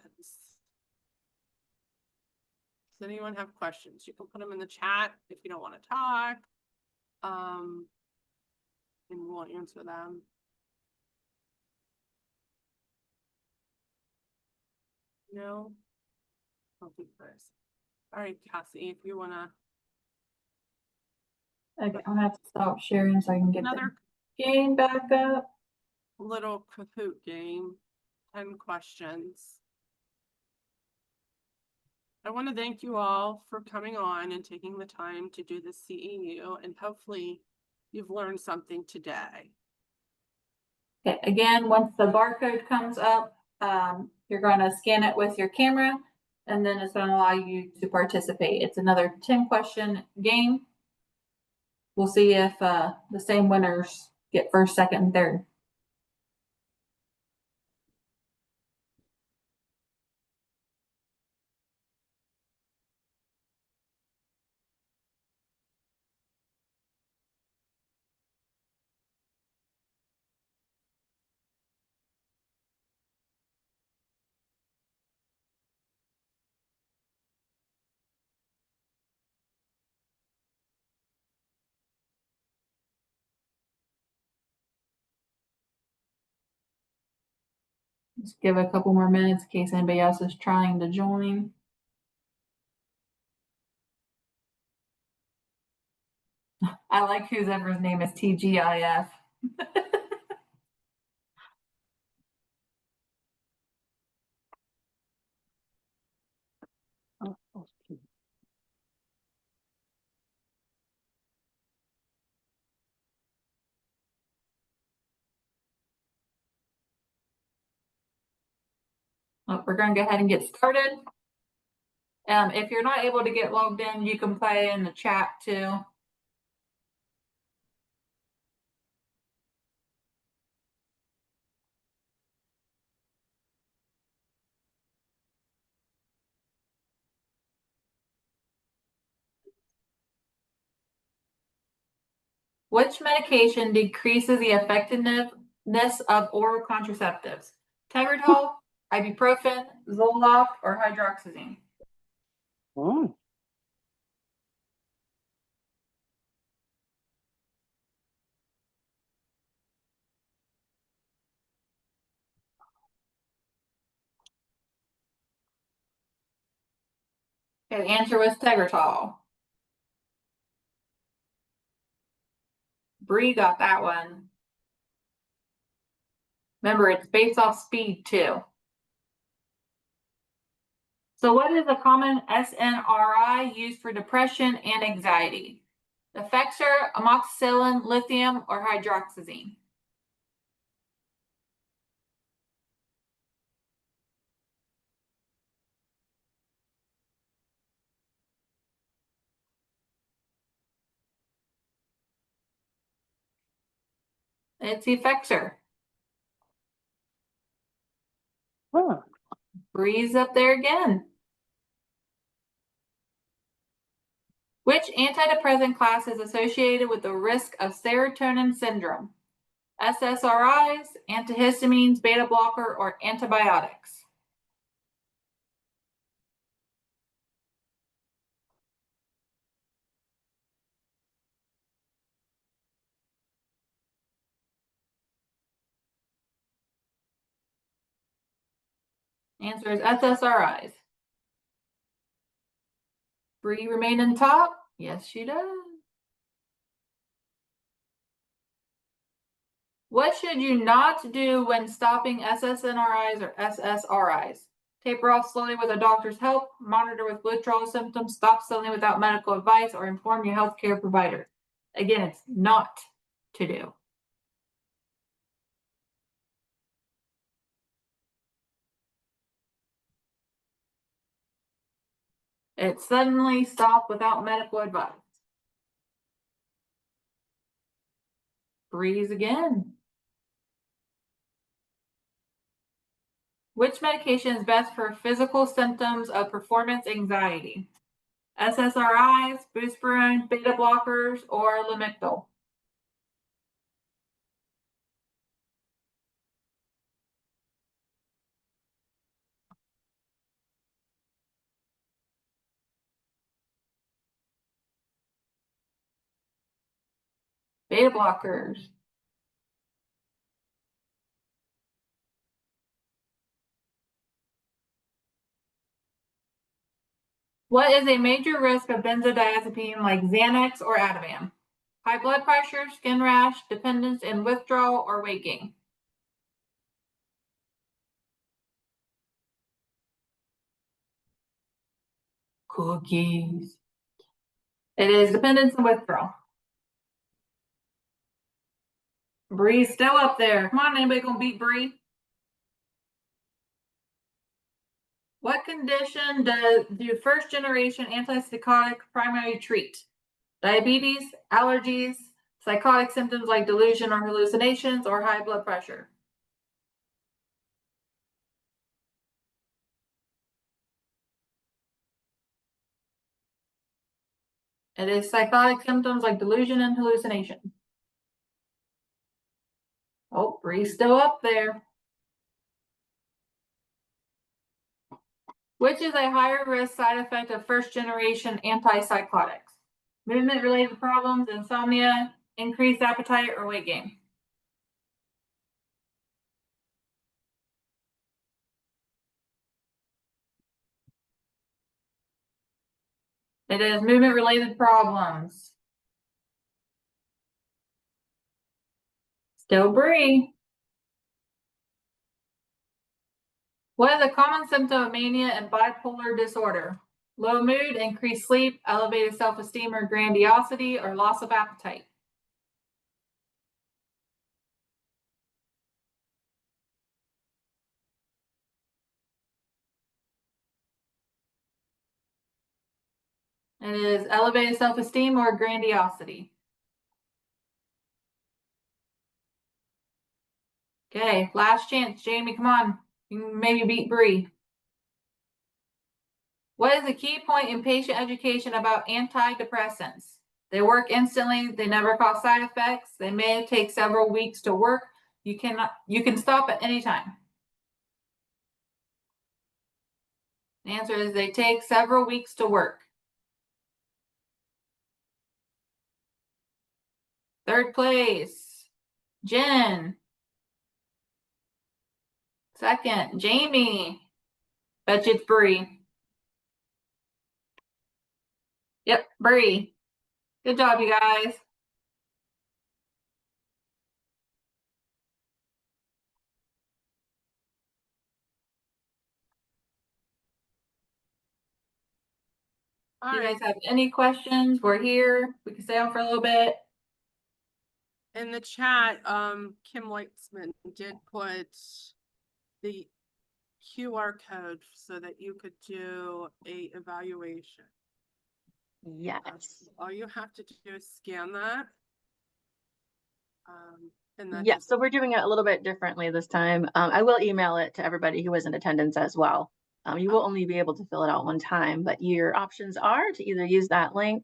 Does anyone have questions? You can put them in the chat if you don't want to talk. And we'll answer them. No? I don't think there is. All right, Cassie, if you want to. Okay, I'm gonna have to stop sharing so I can get Another the game back up. little Kahoot game, 10 questions. I want to thank you all for coming on and taking the time to do the CEU, and hopefully you've learned something today. Okay, again, once the barcode comes up, you're going to scan it with your camera, and then it's going to allow you to participate. It's another 10-question game. We'll see if the same winners get first, second, and third. Just give it a couple more minutes in case anybody else is trying to join. I like whoever's name is TGIF. We're going to go ahead and get started. If you're not able to get logged in, you can play in the chat too. Which medication decreases the effectiveness of oral contraceptives? Tegretol, ibuprofen, Zoloft, or hydroxyzine? Oh. Okay, the answer was Tegretol. Bree got that one. Remember, it's based off speed too. So what is a common SNRI used for depression and anxiety? Effexor, amoxicillin, lithium, or hydroxyzine? It's Effexor. Huh. Breeze up there again. Which antidepressant class is associated with the risk of serotonin syndrome? SSRIs, antihistamines, beta blocker, or antibiotics? Answer is SSRIs. Bree remain in top? Yes, she does. What should you not do when stopping SSNRIs or SSRIs? Taper off slowly with a doctor's help, monitor with withdrawal symptoms, stop suddenly without medical advice, or inform your healthcare provider. Again, it's not to do. It suddenly stopped without medical advice. Breeze again. Which medication is best for physical symptoms of performance anxiety? SSRIs, buspirone, beta blockers, or Lamictal? Beta blockers. What is a major risk of benzodiazepine like Xanax or Ativan? High blood pressure, skin rash, dependence and withdrawal, or weight gain? Cookies. It is dependence and withdrawal. Bree's still up there. Come on, anybody gonna beat Bree? What condition do first generation antipsychotic primarily treat? Diabetes, allergies, psychotic symptoms like delusion or hallucinations, or high blood pressure? It is psychotic symptoms like delusion and hallucination. Oh, Bree's still up there. Which is a higher risk side effect of first generation antipsychotics? Movement related problems, insomnia, increased appetite, or weight gain? It is movement related problems. Still Bree. What is a common symptom of mania and bipolar disorder? Low mood, increased sleep, elevated self-esteem or grandiosity, or loss of appetite? It is elevated self-esteem or grandiosity. Okay, last chance, Jamie, come on. You can maybe beat Bree. What is the key point in patient education about antidepressants? They work instantly, they never cause side effects, they may take several weeks to work. You can stop at any time. The answer is they take several weeks to work. Third place, Jen. Second, Jamie. Bet you it's Bree. Yep, Bree. Good job, you guys. Do you guys have any questions? We're here. We can stay on for a little bit. In the chat, Kim Leitzman did put the QR code so that you could do a evaluation. Yes. All you have to do is scan that. And then Yes, so we're doing it a little bit differently this time. I will email it to everybody who was in attendance as well. You will only be able to fill it out one time, but your options are to either use that link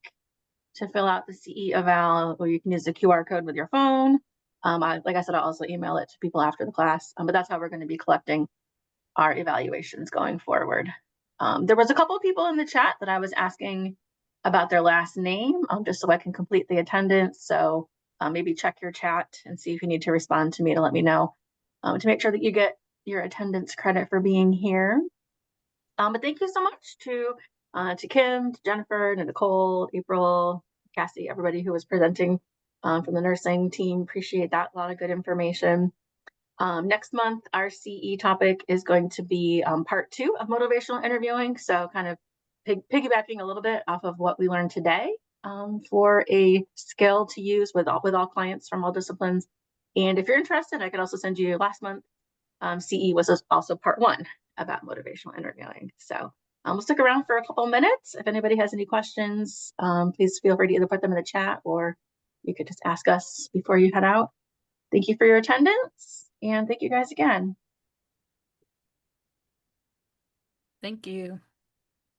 to fill out the CE eval, or you can use the QR code with your phone. Like I said, I'll also email it to people after the class, but that's how we're going to be collecting our evaluations going forward. There was a couple of people in the chat that I was asking about their last name, just so I can complete the attendance. So maybe check your chat and see if you need to respond to me to let me know to make sure that you get your attendance credit for being here. But thank you so much to Kim, to Jennifer, to Nicole, April, Cassie, everybody who was presenting from the nursing team. Appreciate that. A lot of good information. Next month, our CE topic is going to be part 2 of motivational interviewing. So kind of piggybacking a little bit off of what we learned today for a skill to use with all clients from all disciplines. And if you're interested, I could also send you last month. CE was also part 1 about motivational interviewing. So we'll stick around for a couple minutes. If anybody has any questions, please feel free to either put them in the chat or you could just ask us before you head out. Thank you for your attendance, and thank you guys again. Thank you.